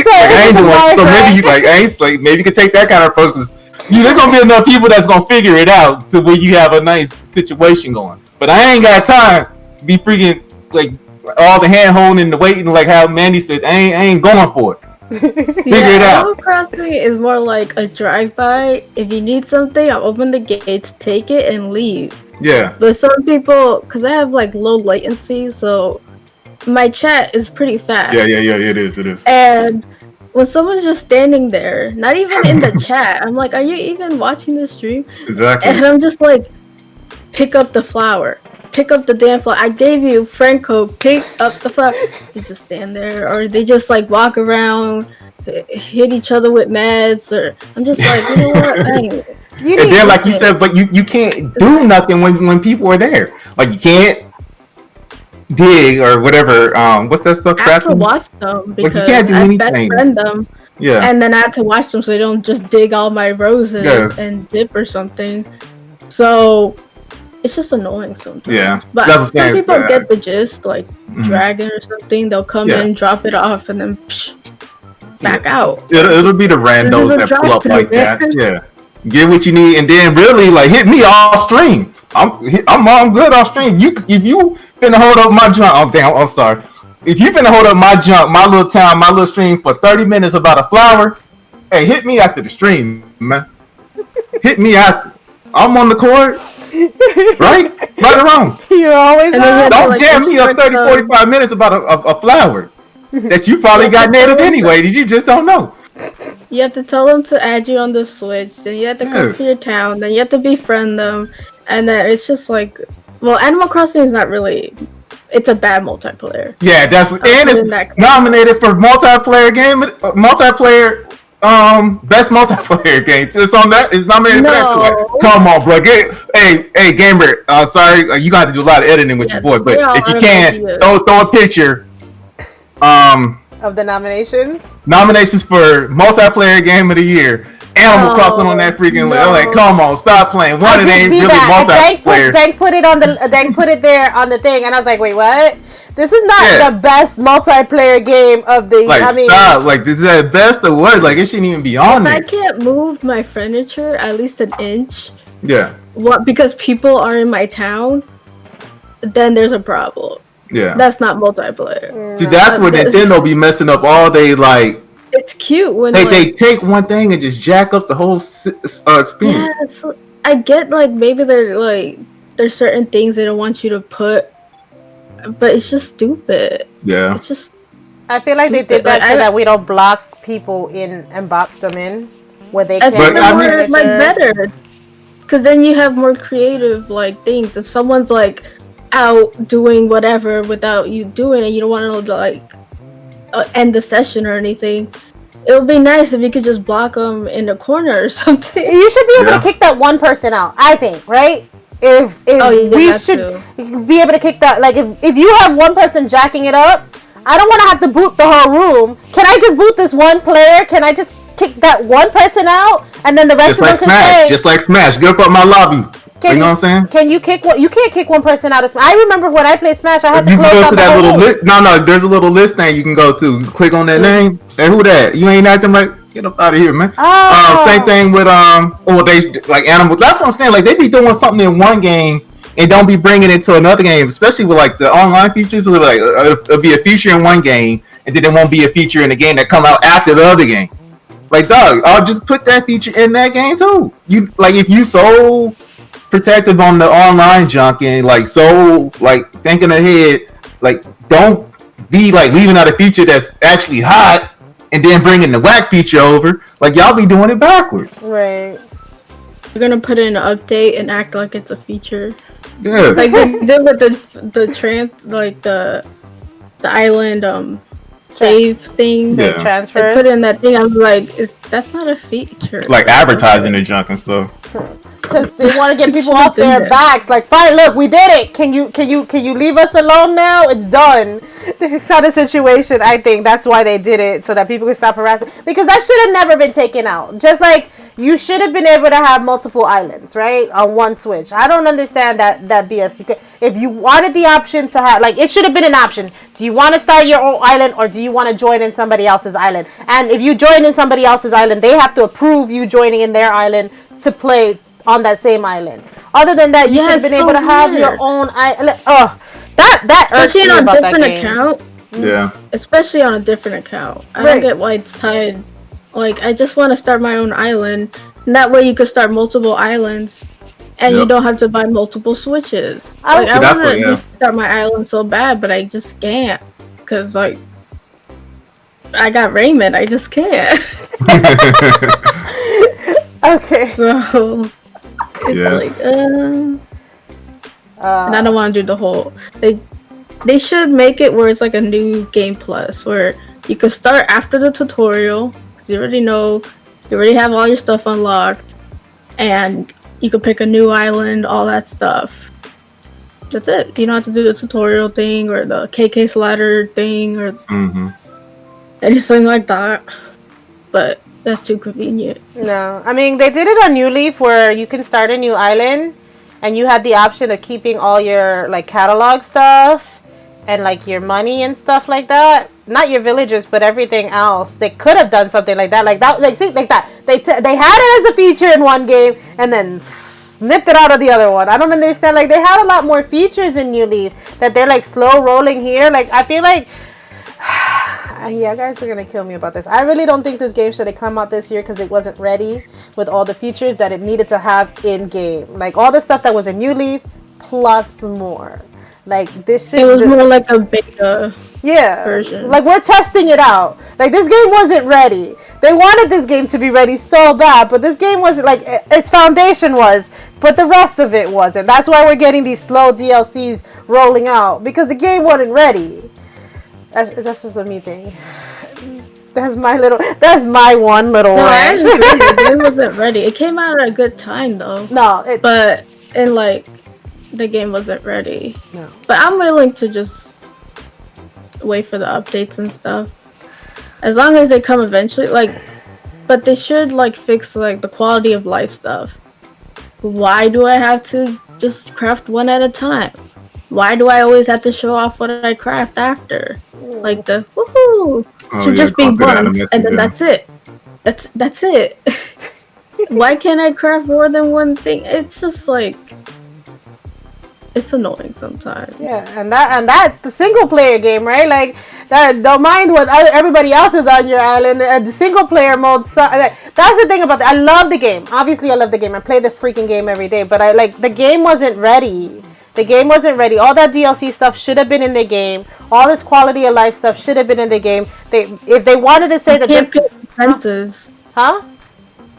I ain't doing. So maybe you maybe you could take that kind of approach because there's gonna be enough people that's gonna figure it out to where you have a nice situation going. But I ain't got time to be freaking like all the hand holding and the waiting, like how Mandy said. I ain't going for it. Figure it out. Animal Crossing is more like a drive-by. If you need something, I'll open the gates, take it, and leave. Yeah. But some people, because I have like low latency, so my chat is pretty fast. Yeah. It is. And when someone's just standing there, not even in the chat, I'm like, are you even watching the stream? Exactly. And I'm just like, pick up the flower. Pick up the damn flower. I gave you friend code. Pick up the flower. They just stand there, or they just like walk around, hit each other with meds, or I'm just like, you know what? And then, like you said, but you can't do nothing when people are there. Like you can't dig or whatever. What's that stuff? I have to watch them because you can't do I anything. best friend them. Yeah. And then I have to watch them so they don't just dig all my roses and dip or something. So it's just annoying sometimes. Yeah. But some people get the gist, like Dragon or something. They'll come in, drop it off, and then back out. It'll be the randos that pull up like that. Yeah. Get what you need, and then really like hit me off stream. I'm good off stream. If you finna hold up my junk, I'm sorry. If you finna hold up my junk, my little time, my little stream for 30 minutes about a flower, hey, hit me after the stream, man. Hit me after. I'm on the court, right or wrong. You're always on. Don't jam me up 30, 45 minutes about a flower that you probably got native anyway. That you just don't know. You have to tell them to add you on the Switch. Then you have to come to your town. Then you have to befriend them, and then it's just like, well, Animal Crossing is not really. It's a bad multiplayer. Yeah, and it's nominated for multiplayer best multiplayer game. It's on that. It's nominated for that too. Come on, bro. Hey, gamer. Sorry, you got to do a lot of editing with your boy, but if you can, throw a picture. Of the nominations for multiplayer game of the year. Animal Crossing on that freaking list. I'm like, come on, stop playing. One, it ain't really multiplayer. Dank put it there on the thing, and I was like, wait, what? This is not the best multiplayer game of the year. Like, stop. Like, this is at best or what? Like, it shouldn't even be on there. I can't move my furniture at least an inch. Yeah. What? Because people are in my town, then there's a problem. Yeah. That's not multiplayer. See, that's where Nintendo be messing up all day, like... It's cute when they take one thing and just jack up the whole experience. Yeah, so I get like maybe there's certain things they don't want you to put, but it's just stupid. Yeah, it's just. I feel like they did that so that we don't block people in and box them in where they can't. Better, because then you have more creative like things. If someone's like out doing whatever without you doing it. You don't want to like end the session or anything. It would be nice if you could just block them in the corner or something. You should be able to kick that one person out, I think, right? If we should be able to kick that, like if you have one person jacking it up, I don't want to have to boot the whole room. Can I just boot this one player? Can I just kick that one person out and then the rest of them can stay? Just like Smash, get up on my lobby. You know what I'm saying? Can you kick one? You can't kick one person out of Smash. I remember when I played Smash, I had to close out the whole little list. No, there's a little list thing you can go to. You click on that name. And who that? You ain't acting right. Get up out of here, man. Same thing with they like animals. That's what I'm saying. Like they be doing something in one game and don't be bringing it to another game, especially with like the online features. It'll be a feature in one game, and then it won't be a feature in the game that come out after the other game. Like, dog, I'll just put that feature in that game too. You like if you so protective on the online junk and like so like thinking ahead, like don't be like leaving out a feature that's actually hot and then bringing the whack feature over. Like y'all be doing it backwards. Right. You're gonna put in an update and act like it's a feature. Yeah. Like they did with the island save thing. Save transfers. Put in that thing. I was like, that's not a feature. Like advertising the junk and stuff. Because they want to get people off their backs. Like, fine, look, we did it. Can you leave us alone now? It's done. It's not a situation. I think that's why they did it, so that people can stop harassing. Because that should have never been taken out. Just like you should have been able to have multiple islands, right, on one Switch. I don't understand that BS. If you wanted the option to have, like, it should have been an option. Do you want to start your own island, or do you want to join in somebody else's island? And if you join in somebody else's island, they have to approve you joining in their island to play on that same island. Other than that, you should have been able to have your own island. That irks me about that game. Account. Yeah. Especially on a different account. I don't get why it's tied. Like, I just want to start my own island, and that way you could start multiple islands, and you don't have to buy multiple Switches. I want to start my island so bad, but I just can't, because like I got Raymond. I just can't. Okay. So it's like, and I don't want to do the whole. They should make it where it's like a new game plus, where you could start after the tutorial. Cause you already have all your stuff unlocked, and you could pick a new island, all that stuff. That's it. You don't have to do the tutorial thing or the KK slider thing or anything like that. But that's too convenient. No, I mean, they did it on New Leaf where you can start a new island and you had the option of keeping all your like catalog stuff and like your money and stuff like that. Not your villagers, but everything else. They could have done something like that. They had it as a feature in one game and then snipped it out of the other one. I don't understand. Like, they had a lot more features in New Leaf that they're like slow rolling here. Like, I feel like yeah, guys are gonna kill me about this. I really don't think this game should have come out this year because it wasn't ready with all the features that it needed to have in game. Like all the stuff that was in New Leaf plus more. Like this shit. It was more like a beta version. Like we're testing it out. Like this game wasn't ready. They wanted this game to be ready so bad, but this game wasn't, like, its foundation was, but the rest of it wasn't. That's why we're getting these slow DLCs rolling out because the game wasn't ready. That's just a me thing. That's my one little one. I agree. The game wasn't ready. It came out at a good time though. But the game wasn't ready. No. But I'm willing to just wait for the updates and stuff. As long as they come eventually, but they should fix the quality of life stuff. Why do I have to just craft one at a time? Why do I always have to show off what I craft after? Like the woohoo should just be once, and then that's it. That's it. Why can't I craft more than one thing? It's just it's annoying sometimes. Yeah, and that's the single player game, right? Like that. Don't mind what everybody else is on your island. The single player mode. That's the thing about it. I love the game. Obviously, I love the game. I play the freaking game every day. But the game wasn't ready. The game wasn't ready. All that DLC stuff should have been in the game. All this quality of life stuff should have been in the game. If they wanted to say that this fences. Huh?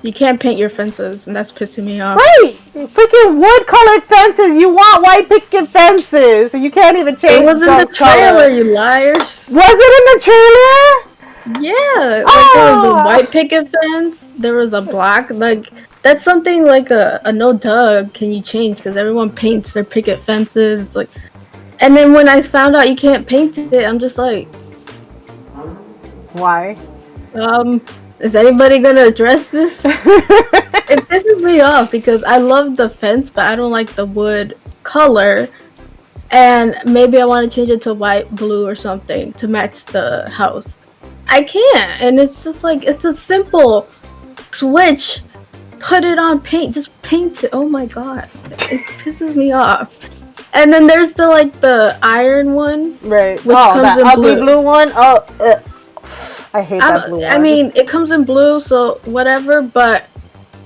You can't paint your fences, and that's pissing me off. Right. Freaking wood colored fences. You want white picket fences. You can't even change It was in the trailer, you liars. Was it in the trailer? Yeah, like there was a white picket fence, there was a black, like that's something like a no duh can you change because everyone paints their picket fences. It's like, and then when I found out you can't paint it, I'm just like, why? Is anybody gonna address this? It pisses me off because I love the fence, but I don't like the wood color. And maybe I want to change it to white, blue, or something to match the house. I can't, and it's just like it's a simple switch. Put it on paint, just paint it. Oh my god, it pisses me off. And then there's the iron one, right? Which comes that in ugly blue. blue one. I hate that blue one. I mean, it comes in blue, so whatever. But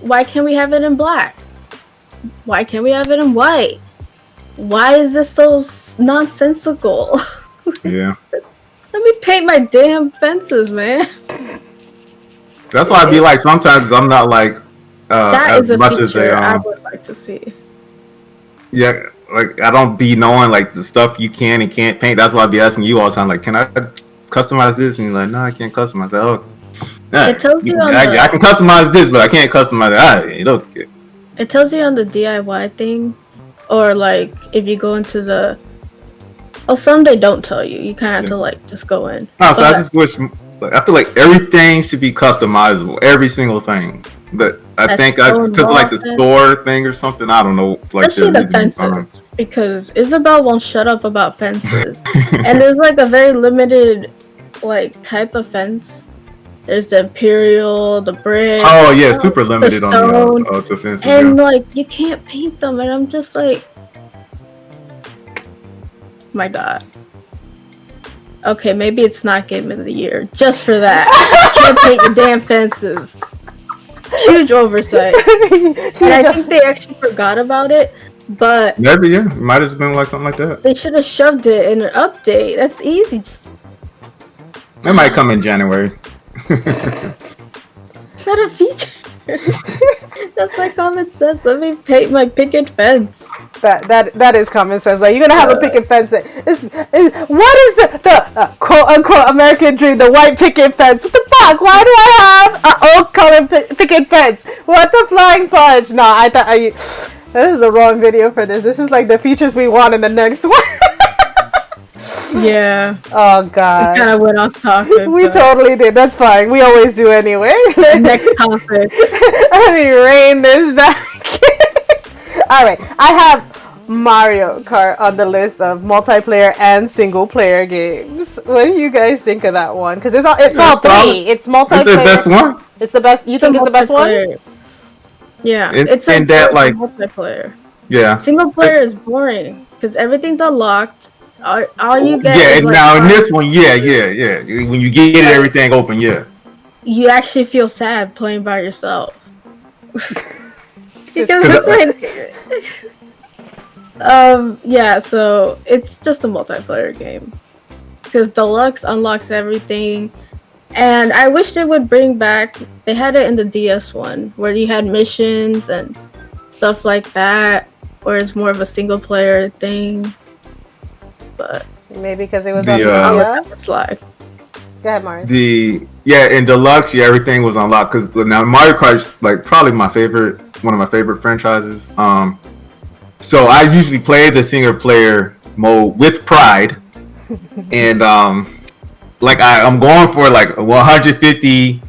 why can't we have it in black? Why can't we have it in white? Why is this so nonsensical? Yeah. Let me paint my damn fences, man. That's why I'd be like, sometimes I'm not like That is as a much as they feature I would like to see. Yeah, like I don't be knowing like the stuff you can and can't paint. That's why I'd be asking you all the time, like, can I customize this? And you're like, no, I can't customize that. Oh, yeah, It tells you on I can customize this, but I can't customize that. Okay. It tells you on the DIY thing, or like if you go into the. Oh, some they don't tell you. You kind of have to like just go in. No, so I just wish. I feel like everything should be customizable, every single thing. But I think because of like the store thing or something. I don't know. Like especially the fences, because Isabel won't shut up about fences, and there's like a very limited like type of fence. There's the imperial, the brick. Oh yeah, super limited the on the fences. And like you can't paint them, and I'm just like, my god. Okay, maybe it's not game of the year just for that. Can't paint your damn fences. Huge oversight. And I think they actually forgot about it, but maybe yeah, it might have been like something like that. They should have shoved it in an update. That's easy. Just it might come in January. It's not a feature. That's like common sense. Let me paint my picket fence. That is common sense. Like you're gonna have a picket fence. What is the quote unquote American dream? The white picket fence. What the fuck? Why do I have an oak colored picket fence? What the flying fudge? No, I thought this is the wrong video for this. This is like the features we want in the next one. Yeah. Oh god. We kind of went off topic. We totally did. That's fine. We always do anyway. Next topic. Let me rein this back. Alright, I have Mario Kart on the list of multiplayer and single player games. What do you guys think of that one? Because it's all three. It's multiplayer. It's the best one. It's the best. You think it's the best one? Yeah. It's and that like multiplayer. Yeah. Single player is boring because everything's unlocked. All you get. Yeah, is and like, now in this one, yeah. When you get everything open, yeah. You actually feel sad playing by yourself. Because it's like, yeah. So it's just a multiplayer game. Because Deluxe unlocks everything, and I wish they would bring back. They had it in the DS one where you had missions and stuff like that, where it's more of a single player thing. But maybe because it was on the DS. Go ahead, Marz. In Deluxe, everything was unlocked because now Mario Kart is like probably one of my favorite franchises. So I usually play the single player mode with pride, and like I'm going for like 150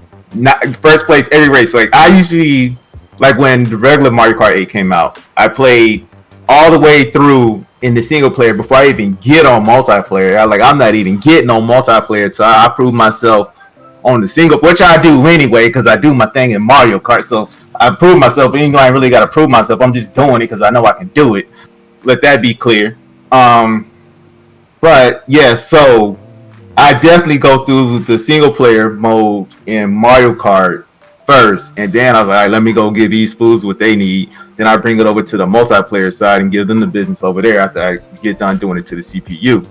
first place every race. Like I usually like when the regular Mario Kart 8 came out, I played all the way through in the single player before I even get on multiplayer. I'm not even getting on multiplayer till I prove myself on the single, which I do anyway because I do my thing in Mario Kart. So I prove myself. Even though I really got to prove myself, I'm just doing it because I know I can do it. Let that be clear. But yeah, so I definitely go through the single player mode in Mario Kart first, and then I was like, all right, let me go give these fools what they need. Then I bring it over to the multiplayer side and give them the business over there after I get done doing it to the CPU.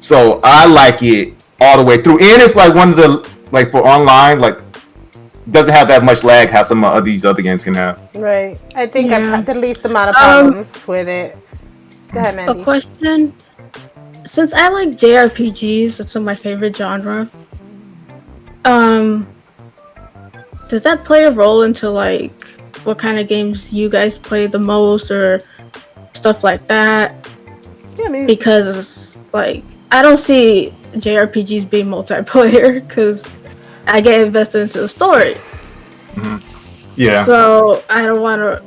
So I like it all the way through, and it's like one of the like for online like doesn't have that much lag how some of these other games can have. Right. I think I've Yeah. had the least amount of problems with it. Go ahead, A Mandy. question. Since I like JRPGs, it's my favorite genre. Does that play a role into like what kind of games you guys play the most or stuff like that? Yeah, I mean, Because like I don't see JRPGs being multiplayer because I get invested into the story. Yeah. So I don't want to.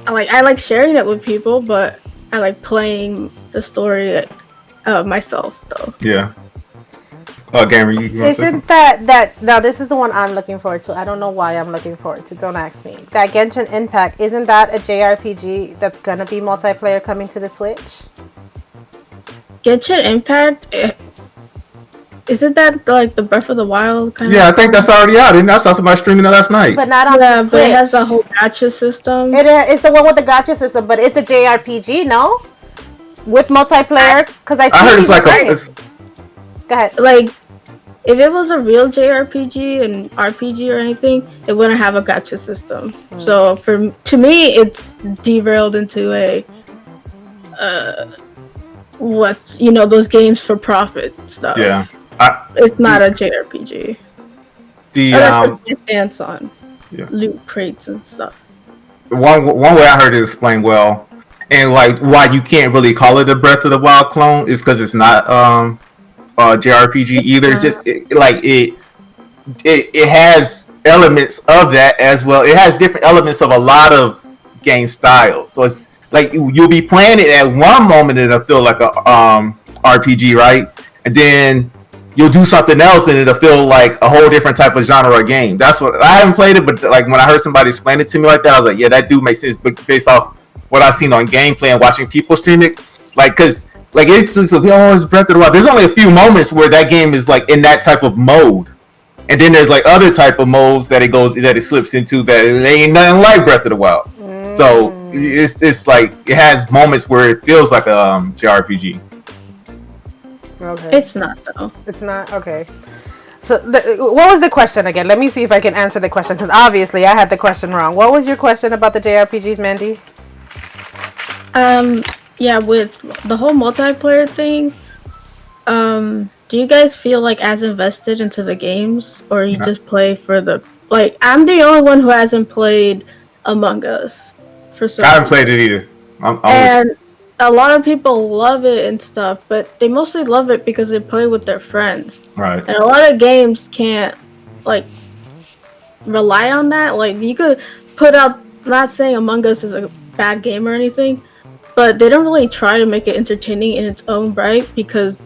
I like sharing it with people, but I like playing the story myself though. Yeah. Gamer, you want to say isn't that now this is the one I'm looking forward to. I don't know why I'm looking forward to. Don't ask me. That Genshin Impact, isn't that a JRPG that's gonna be multiplayer coming to the Switch? Genshin Impact, isn't that like the Breath of the Wild kind of? Yeah, I think that's already out. I saw somebody streaming it last night. But not on Yeah, the Switch. but it has a whole gacha system. It's the one with the gacha system, but it's a JRPG, no? With multiplayer? Because I heard it's like Go ahead. Like, if it was a real JRPG and RPG or anything, it wouldn't have a gacha system. So to me, it's derailed into a what's those games for profit stuff. Yeah. It's not a JRPG. That's just a stance on loot crates and stuff. One way I heard it explained well, and like why you can't really call it a Breath of the Wild clone is because it's not JRPG either. It's just it has elements of that as well. It has different elements of a lot of game styles. So it's like you'll be playing it at one moment and it'll feel like a RPG, right? And then you'll do something else and it'll feel like a whole different type of genre of game. That's what I haven't played it, but like when I heard somebody explain it to me like that, I was like, yeah, that do make sense. But based off what I've seen on gameplay and watching people stream it, like because like it's Breath of the Wild. There's only a few moments where that game is like in that type of mode, and then there's like other type of modes that it slips into that it ain't nothing like Breath of the Wild. So it's like it has moments where it feels like a JRPG. Okay. It's not though. It's not? Okay. So what was the question again? Let me see if I can answer the question, because obviously I had the question wrong. What was your question about the JRPGs, Mandy? Yeah, with the whole multiplayer thing, do you guys feel like as invested into the games, or you just play for the like? I'm the only one who hasn't played Among Us for some. I haven't played it either. And a lot of people love it and stuff, but they mostly love it because they play with their friends. Right. And a lot of games can't like rely on that. Like you could put out, not saying Among Us is a bad game or anything, but they don't really try to make it entertaining in its own right because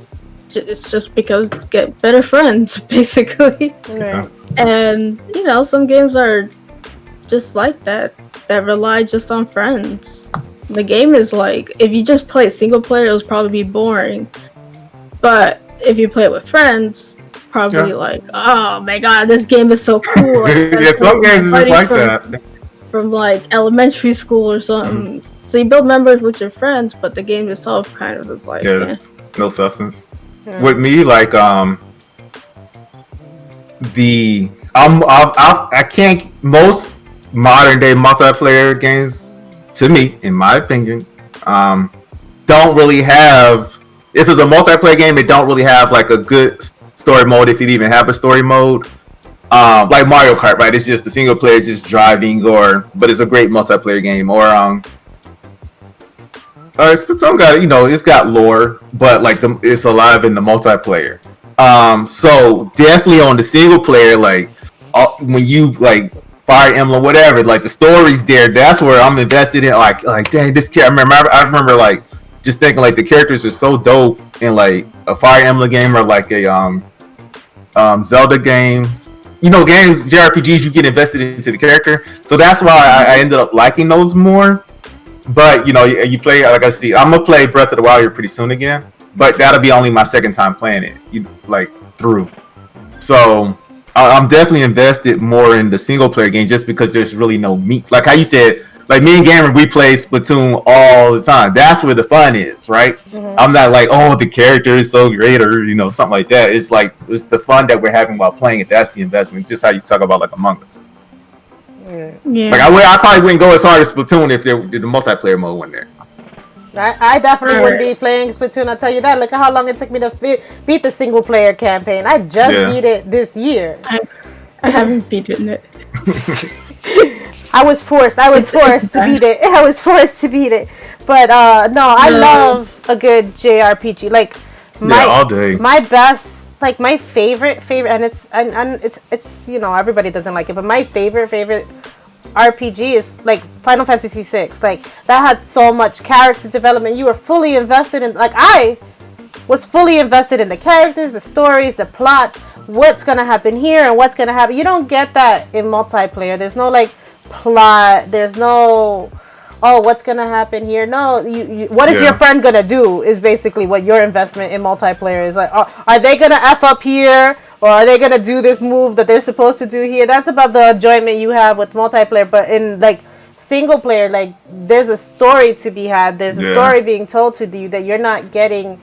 it's just because get better friends basically. Right. And some games are just like that rely just on friends. The game is like, if you just play single player, it'll probably be boring. But if you play it with friends, probably like, oh my god, this game is so cool. Like, yeah, some games are just like that. From like elementary school or something. So you build members with your friends, but the game itself kind of is like, no substance. With me, like I can't, most modern day multiplayer games, to me, in my opinion, don't really have. If it's a multiplayer game, it don't really have like a good story mode. If it even have a story mode, like Mario Kart, right? It's just the single player, just driving, but it's a great multiplayer game. Or some got it's got lore, but like it's alive in the multiplayer. So definitely on the single player, like when you like Fire Emblem, whatever, like the story's there. That's where I'm invested in. Like dang, this character. I remember like just thinking like the characters are so dope in like a Fire Emblem game or like a Zelda game. Games, JRPGs, you get invested into the character. So that's why I ended up liking those more. But you play, like I see, I'm gonna play Breath of the Wild here pretty soon again. But that'll be only my second time playing it, through. So I'm definitely invested more in the single player game just because there's really no meat. Like how you said, like me and Gamer, we play Splatoon all the time. That's where the fun is, right? Mm-hmm. I'm not like, oh, the character is so great or something like that. It's like it's the fun that we're having while playing it. That's the investment. Just how you talk about like Among Us. Yeah. Like I probably wouldn't go as hard as Splatoon if there the multiplayer mode went there. I definitely wouldn't be playing Splatoon. I'll tell you that. Look at how long it took me to beat the single player campaign. I just beat it this year. I haven't beaten it. I was forced to beat it. I was forced to beat it. But no, I love a good JRPG. Like all day. My best, like my favorite, and it's everybody doesn't like it, but my favorite RPG is like Final Fantasy VI. Like that had so much character development. You were fully invested in. Like I was fully invested in the characters, the stories, the plots. What's gonna happen here and what's gonna happen. You don't get that in multiplayer. There's no like plot. There's no what's gonna happen here. No, what is your friend gonna do is basically what your investment in multiplayer is. Like, are they gonna F up here or are they gonna do this move that they're supposed to do here? That's about the enjoyment you have with multiplayer. But in like single player, like there's a story to be had. There's a story being told to you that you're not getting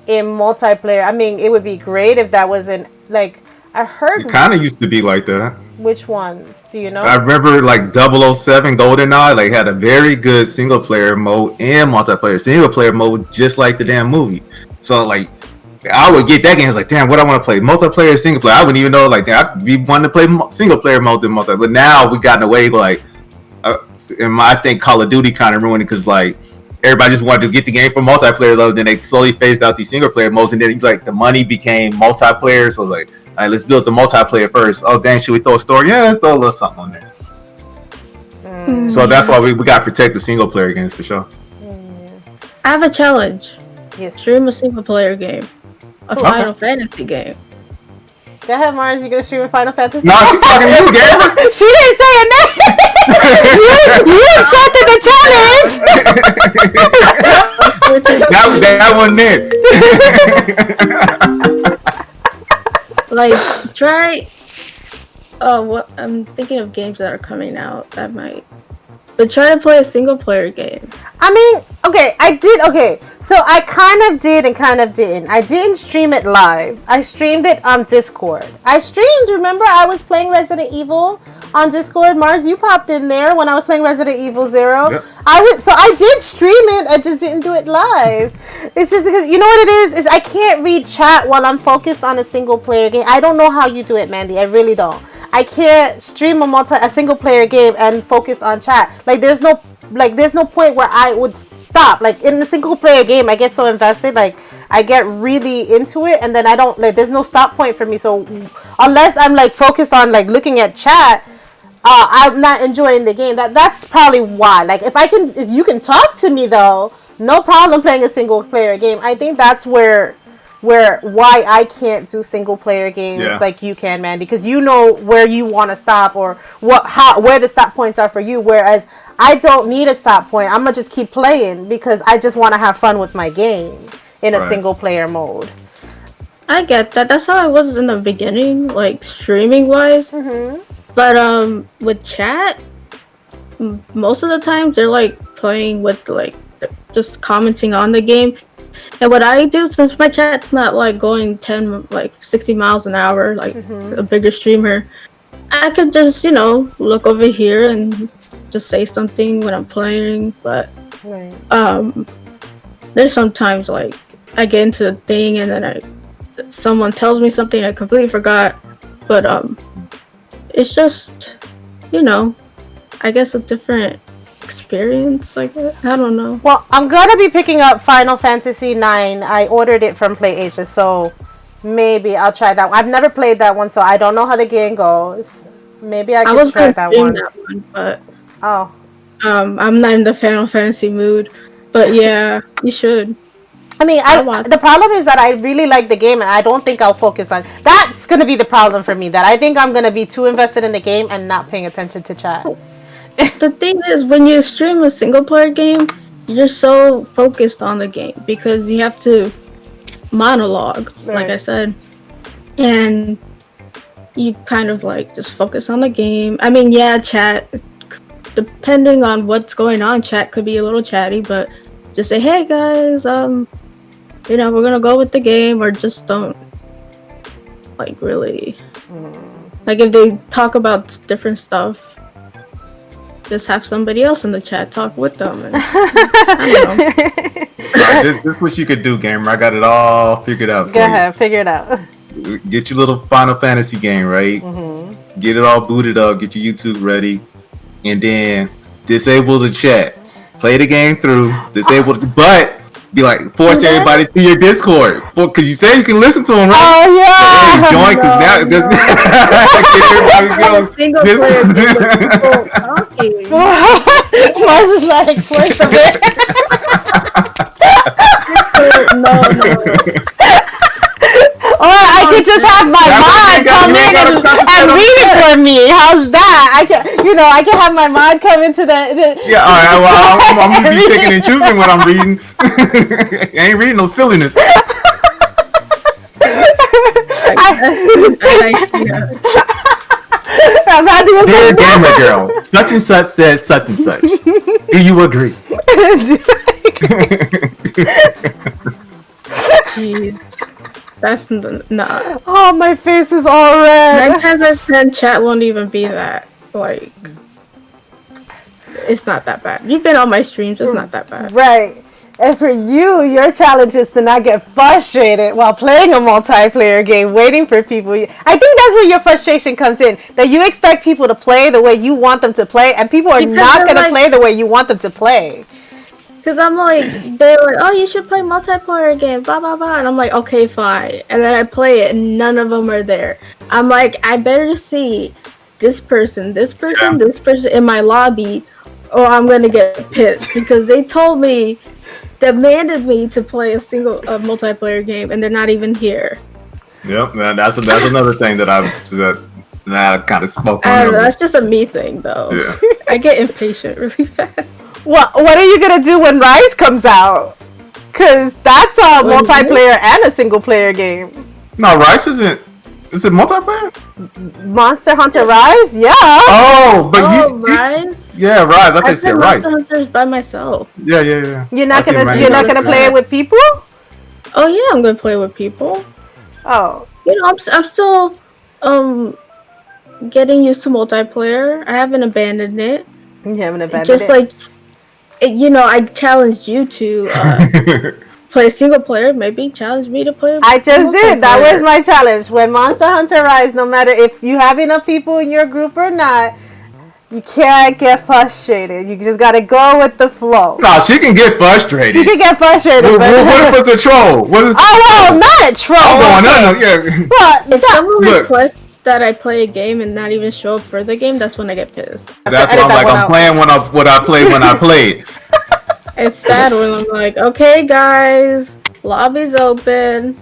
in multiplayer. I mean, it would be great if that wasn't like I heard. It kind of used to be like that. Which ones do you know? I remember like 007 GoldenEye like had a very good single player mode and multiplayer single player mode, just like the damn movie. So like I would get that game. I was like, damn, what I want to play, multiplayer, single player. I wouldn't even know like that. I'd be wanting to play single player mode than multiplayer. But now we gotten away like, and I think Call of Duty kind of ruined it because like everybody just wanted to get the game for multiplayer though. Then they slowly phased out these single player modes, and then like the money became multiplayer. So it was like, all right, let's build the multiplayer first. Oh dang, should we throw a story? Yeah, let's throw a little something on there. So that's why we got to protect the single player games for sure. I have a challenge. Yes. Stream a single player game. A Final Fantasy game. Go ahead, Marz. You gonna stream a Final Fantasy? No, she's talking to you, Gamer. She didn't say a name. you accepted the challenge. that one there. Like try. What I'm thinking of games that are coming out that might. But try to play a single player game. I mean, okay, so I kind of did and kind of didn't. I didn't stream it live. I streamed it on Discord. Remember I was playing Resident Evil on Discord. Marz, you popped in there when I was playing Resident Evil 0. Yep. I did stream it, I just didn't do it live. It's just because, you know what it is I can't read chat while I'm focused on a single player game. I don't know how you do it, Mandy. I really don't. I can't stream a single player game and focus on chat. Like there's no point where I would stop. Like in the single player game, I get so invested, like I get really into it, and then I don't like. There's no stop point for me. So unless I'm like focused on like looking at chat, I'm not enjoying the game. That's probably why. Like if you can talk to me though, no problem playing a single player game. I think that's why I can't do single player games like you can, Mandy, because you know where you want to stop or where the stop points are for you, whereas I don't need a stop point. I'm gonna just keep playing because I just want to have fun with my game in a single player mode. I get that. That's how I was in the beginning, like streaming wise. Mm-hmm. But with chat, most of the times they're like playing with like just commenting on the game. And what I do, since my chat's not like going 60 miles an hour, like a bigger streamer, I could just, look over here and just say something when I'm playing. But there's sometimes like I get into the thing and then someone tells me something I completely forgot. But it's just, I guess a different experience, like I don't know. Well, I'm gonna be picking up Final Fantasy 9. I ordered it from PlayAsia, so maybe I'll try that one. I've never played that one, so I don't know how the game goes. Maybe I can try that one. But I'm not in the Final Fantasy mood. But yeah, you should. I mean, the problem is that I really like the game, and I don't think I'll focus on. That's gonna be the problem for me. That I think I'm gonna be too invested in the game and not paying attention to chat. The thing is, when you stream a single player game, you're so focused on the game because you have to monologue, like I said, and you kind of like just focus on the game. I mean, chat depending on what's going on, chat could be a little chatty, but just say, hey guys, we're gonna go with the game, or just don't like really like if they talk about different stuff, just have somebody else in the chat talk with them. And, I don't know. This is what you could do, gamer. I got it all figured out. Go ahead, figure it out. Get your little Final Fantasy game, right? Get it all booted up. Get your YouTube ready, and then disable the chat. Play the game through. Disable, but be like force everybody to your Discord, because you say you can listen to them, right? Oh yeah. So join, because now get everybody Single player game with people talking. Marz is like, force of it. No. Or I could just have my mod come in and read it for me. How's that? I can have my mod come into the yeah. All right. Well, I'm gonna be picking and choosing what I'm reading. I ain't reading no silliness. Dear gamer girl, such and such said such and such. Do you agree? Jeez. That's not. Oh, my face is all red. 9 times out of 10, chat won't even be that. Like, it's not that bad. You've been on my streams, it's not that bad. Right. And for you, your challenge is to not get frustrated while playing a multiplayer game, waiting for people. I think that's where your frustration comes in. That you expect people to play the way you want them to play, and people are not going to play the way you want them to play. Because I'm like, they're like, oh, you should play multiplayer games, blah, blah, blah. And I'm like, okay, fine. And then I play it, and none of them are there. I'm like, I better see this person in my lobby, or I'm going to get pissed. Because they demanded me to play a multiplayer game, and they're not even here. Yep, that's another thing that I kind of spoke on. That's just a me thing, though. Yeah. I get impatient really fast. What are you gonna do when Rise comes out? Cause that's a multiplayer and a single player game. No, Rise isn't. Is it multiplayer? Monster Hunter Rise? Yeah. Oh, but Rise? Yeah, Rise. I think said Rise. Monster Hunter's by myself. Yeah. You're not gonna play it with people? Oh yeah, I'm gonna play with people. Oh. I'm still getting used to multiplayer. I haven't abandoned it. You haven't abandoned it. Just like, I challenged you to play single player. Maybe challenge me to play. I just did. That was my challenge. When Monster Hunter Rise, no matter if you have enough people in your group or not, you can't get frustrated. You just gotta go with the flow. No, she can get frustrated. What if it's a troll? Not a troll. If someone requests that I play a game and not even show up for the game, that's when I get pissed. That's why I'm playing what I play when I play it. It's sad when I'm like, okay guys, lobby's open.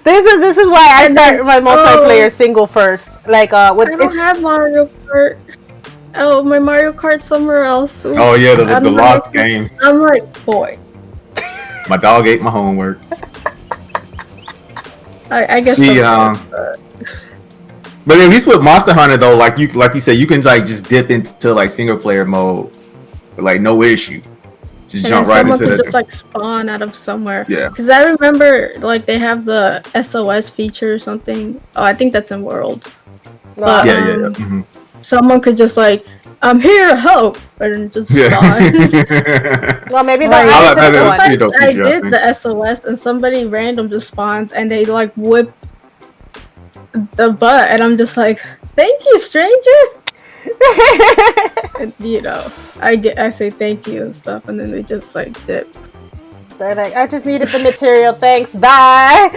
This is why I start my multiplayer single first. Like I don't have Mario Kart. Oh, my Mario Kart somewhere else. Oops. Oh yeah, the lost game. I'm like, boy. My dog ate my homework. I guess. But at least with Monster Hunter though, like you said, you can like just dip into like single player mode, like no issue. Just jump right into someone could just like spawn out of somewhere. Yeah. Because I remember like they have the SOS feature or something. Oh, I think that's in World. But, yeah. Mm-hmm. Someone could just like, I'm here to help, and just spawn. Well, maybe I did the SOS, and somebody random just spawns, and they like whip the butt, and I'm just like, thank you, stranger. And, I say thank you and stuff, and then they just like dip. They're like, I just needed the material, thanks, bye.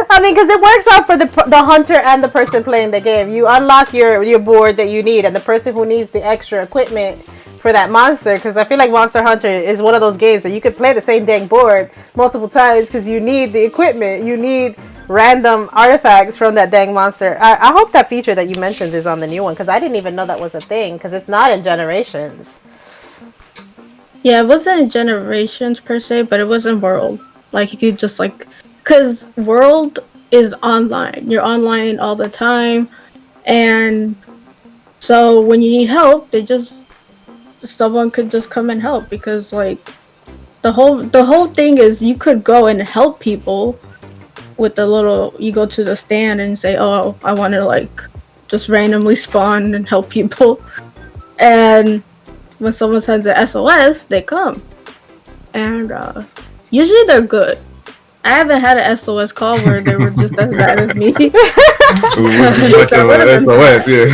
I mean, because it works out for the hunter and the person playing the game. You unlock your board that you need, and the person who needs the extra equipment for that monster, because I feel like Monster Hunter is one of those games that you could play the same dang board multiple times because you need the equipment. You need random artifacts from that dang monster. I hope that feature that you mentioned is on the new one, because I didn't even know that was a thing, because it's not in Generations. Yeah, it wasn't in Generations per se, but it was in World. Like, you could just like, because World is online. You're online all the time. And so when you need help, someone could just come and help, because like the whole thing is you could go and help people with you go to the stand and say, oh, I want to like just randomly spawn and help people. And when someone sends an SOS, they come. And usually they're good. I haven't had an SOS call where they were just as bad as me. SOS, yeah.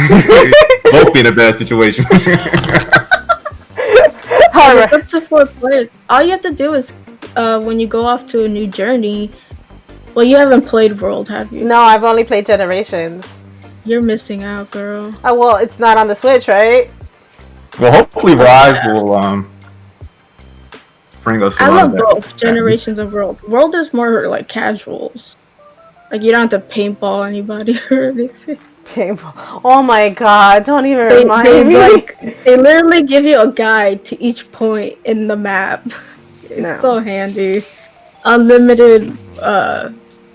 Both be in a bad situation. It's up to 4 players. All you have to do is when you go off to a new journey. Well, you haven't played World, have you? No, I've only played Generations. You're missing out, girl. Oh, well, it's not on the Switch, right? Well, hopefully Rise will bring us. I love both Generations and World. World is more like casuals. Like you don't have to paintball anybody or anything. Paintball. Oh my god! Don't even remind me. They literally give you a guide to each point in the map. It's so handy. Unlimited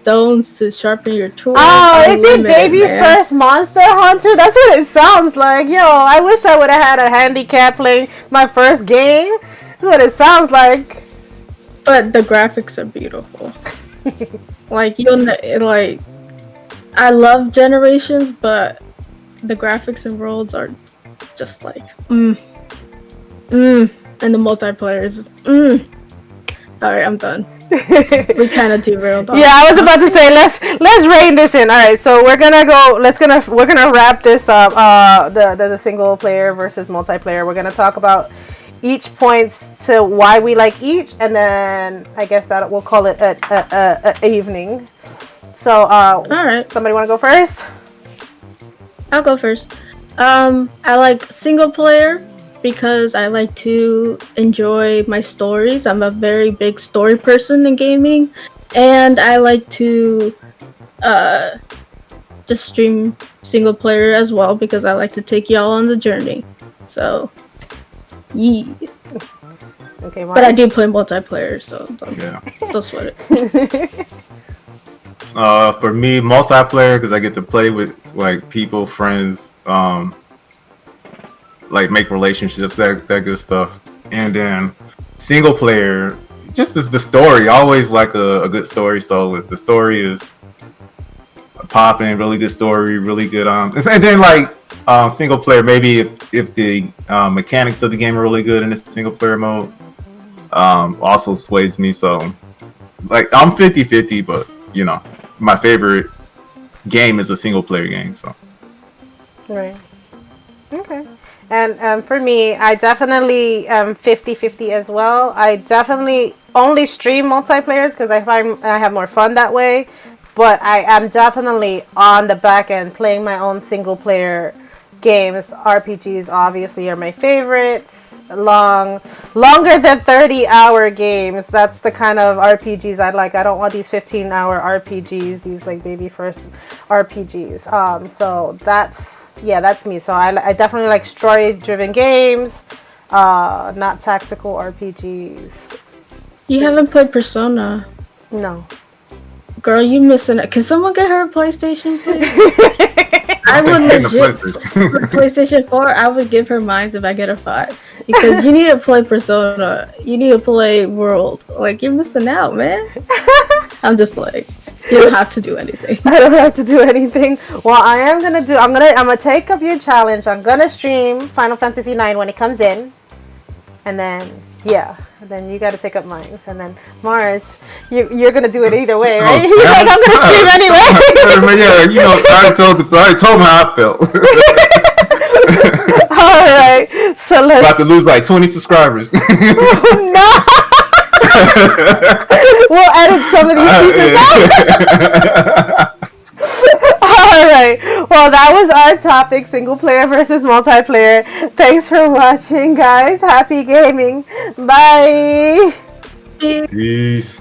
stones to sharpen your tool. Oh, is it Baby's first Monster Hunter? That's what it sounds like. Yo, I wish I would have had a handicap playing my first game. That's what it sounds like. But the graphics are beautiful. Like I love Generations, but the graphics and worlds are just like and the multiplayer is Alright, I'm done. We kind of derailed. Yeah, I was about to say let's rein this in. All right, so we're gonna wrap this up. The single player versus multiplayer. We're gonna talk about each points to why we like each, and then I guess that we'll call it a evening. So, all right. Somebody want to go first? I'll go first. I like single player because I like to enjoy my stories. I'm a very big story person in gaming, and I like to just stream single player as well because I like to take y'all on the journey. So, yeah. Okay, but I do play multiplayer, so don't sweat it. For me, multiplayer because I get to play with like people, friends, like make relationships, that good stuff. And then single player, just as the story, always like a good story. So if the story is popping, really good story, really good. And then like single player, maybe if the mechanics of the game are really good in the single player mode, also sways me. So like I'm 50-50, but you know, my favorite game is a single player game. So right, okay. And for me, I definitely am 50-50 as well. I definitely only stream multiplayers because I find I have more fun that way. But I am definitely on the back end playing my own single player games. RPGs obviously are my favorites. Longer than 30-hour games. That's the kind of RPGs I like. I don't want these 15-hour RPGs. These like baby first RPGs. So that's me. So I definitely like story-driven games. Not tactical RPGs. You haven't played Persona? No. Girl, you missing it. Can someone get her a PlayStation, please? I would legit for PlayStation 4. I would give her mine if I get a 5 because you need to play Persona. You need to play World. Like you're missing out, man. I'm just playing. You don't have to do anything. I don't have to do anything. Well, I'm gonna take up your challenge. I'm gonna stream Final Fantasy IX when it comes in, and then then you got to take up mine. And then Marz, you're gonna do it either way, right? He's like, I'm gonna stream anyway. Yeah, you know, I already told him how I felt. All right, so let's. About to lose like 20 subscribers. No. We'll edit some of these pieces out. Alright, well that was our topic, single player versus multiplayer. Thanks for watching, guys. Happy gaming. Bye. Peace.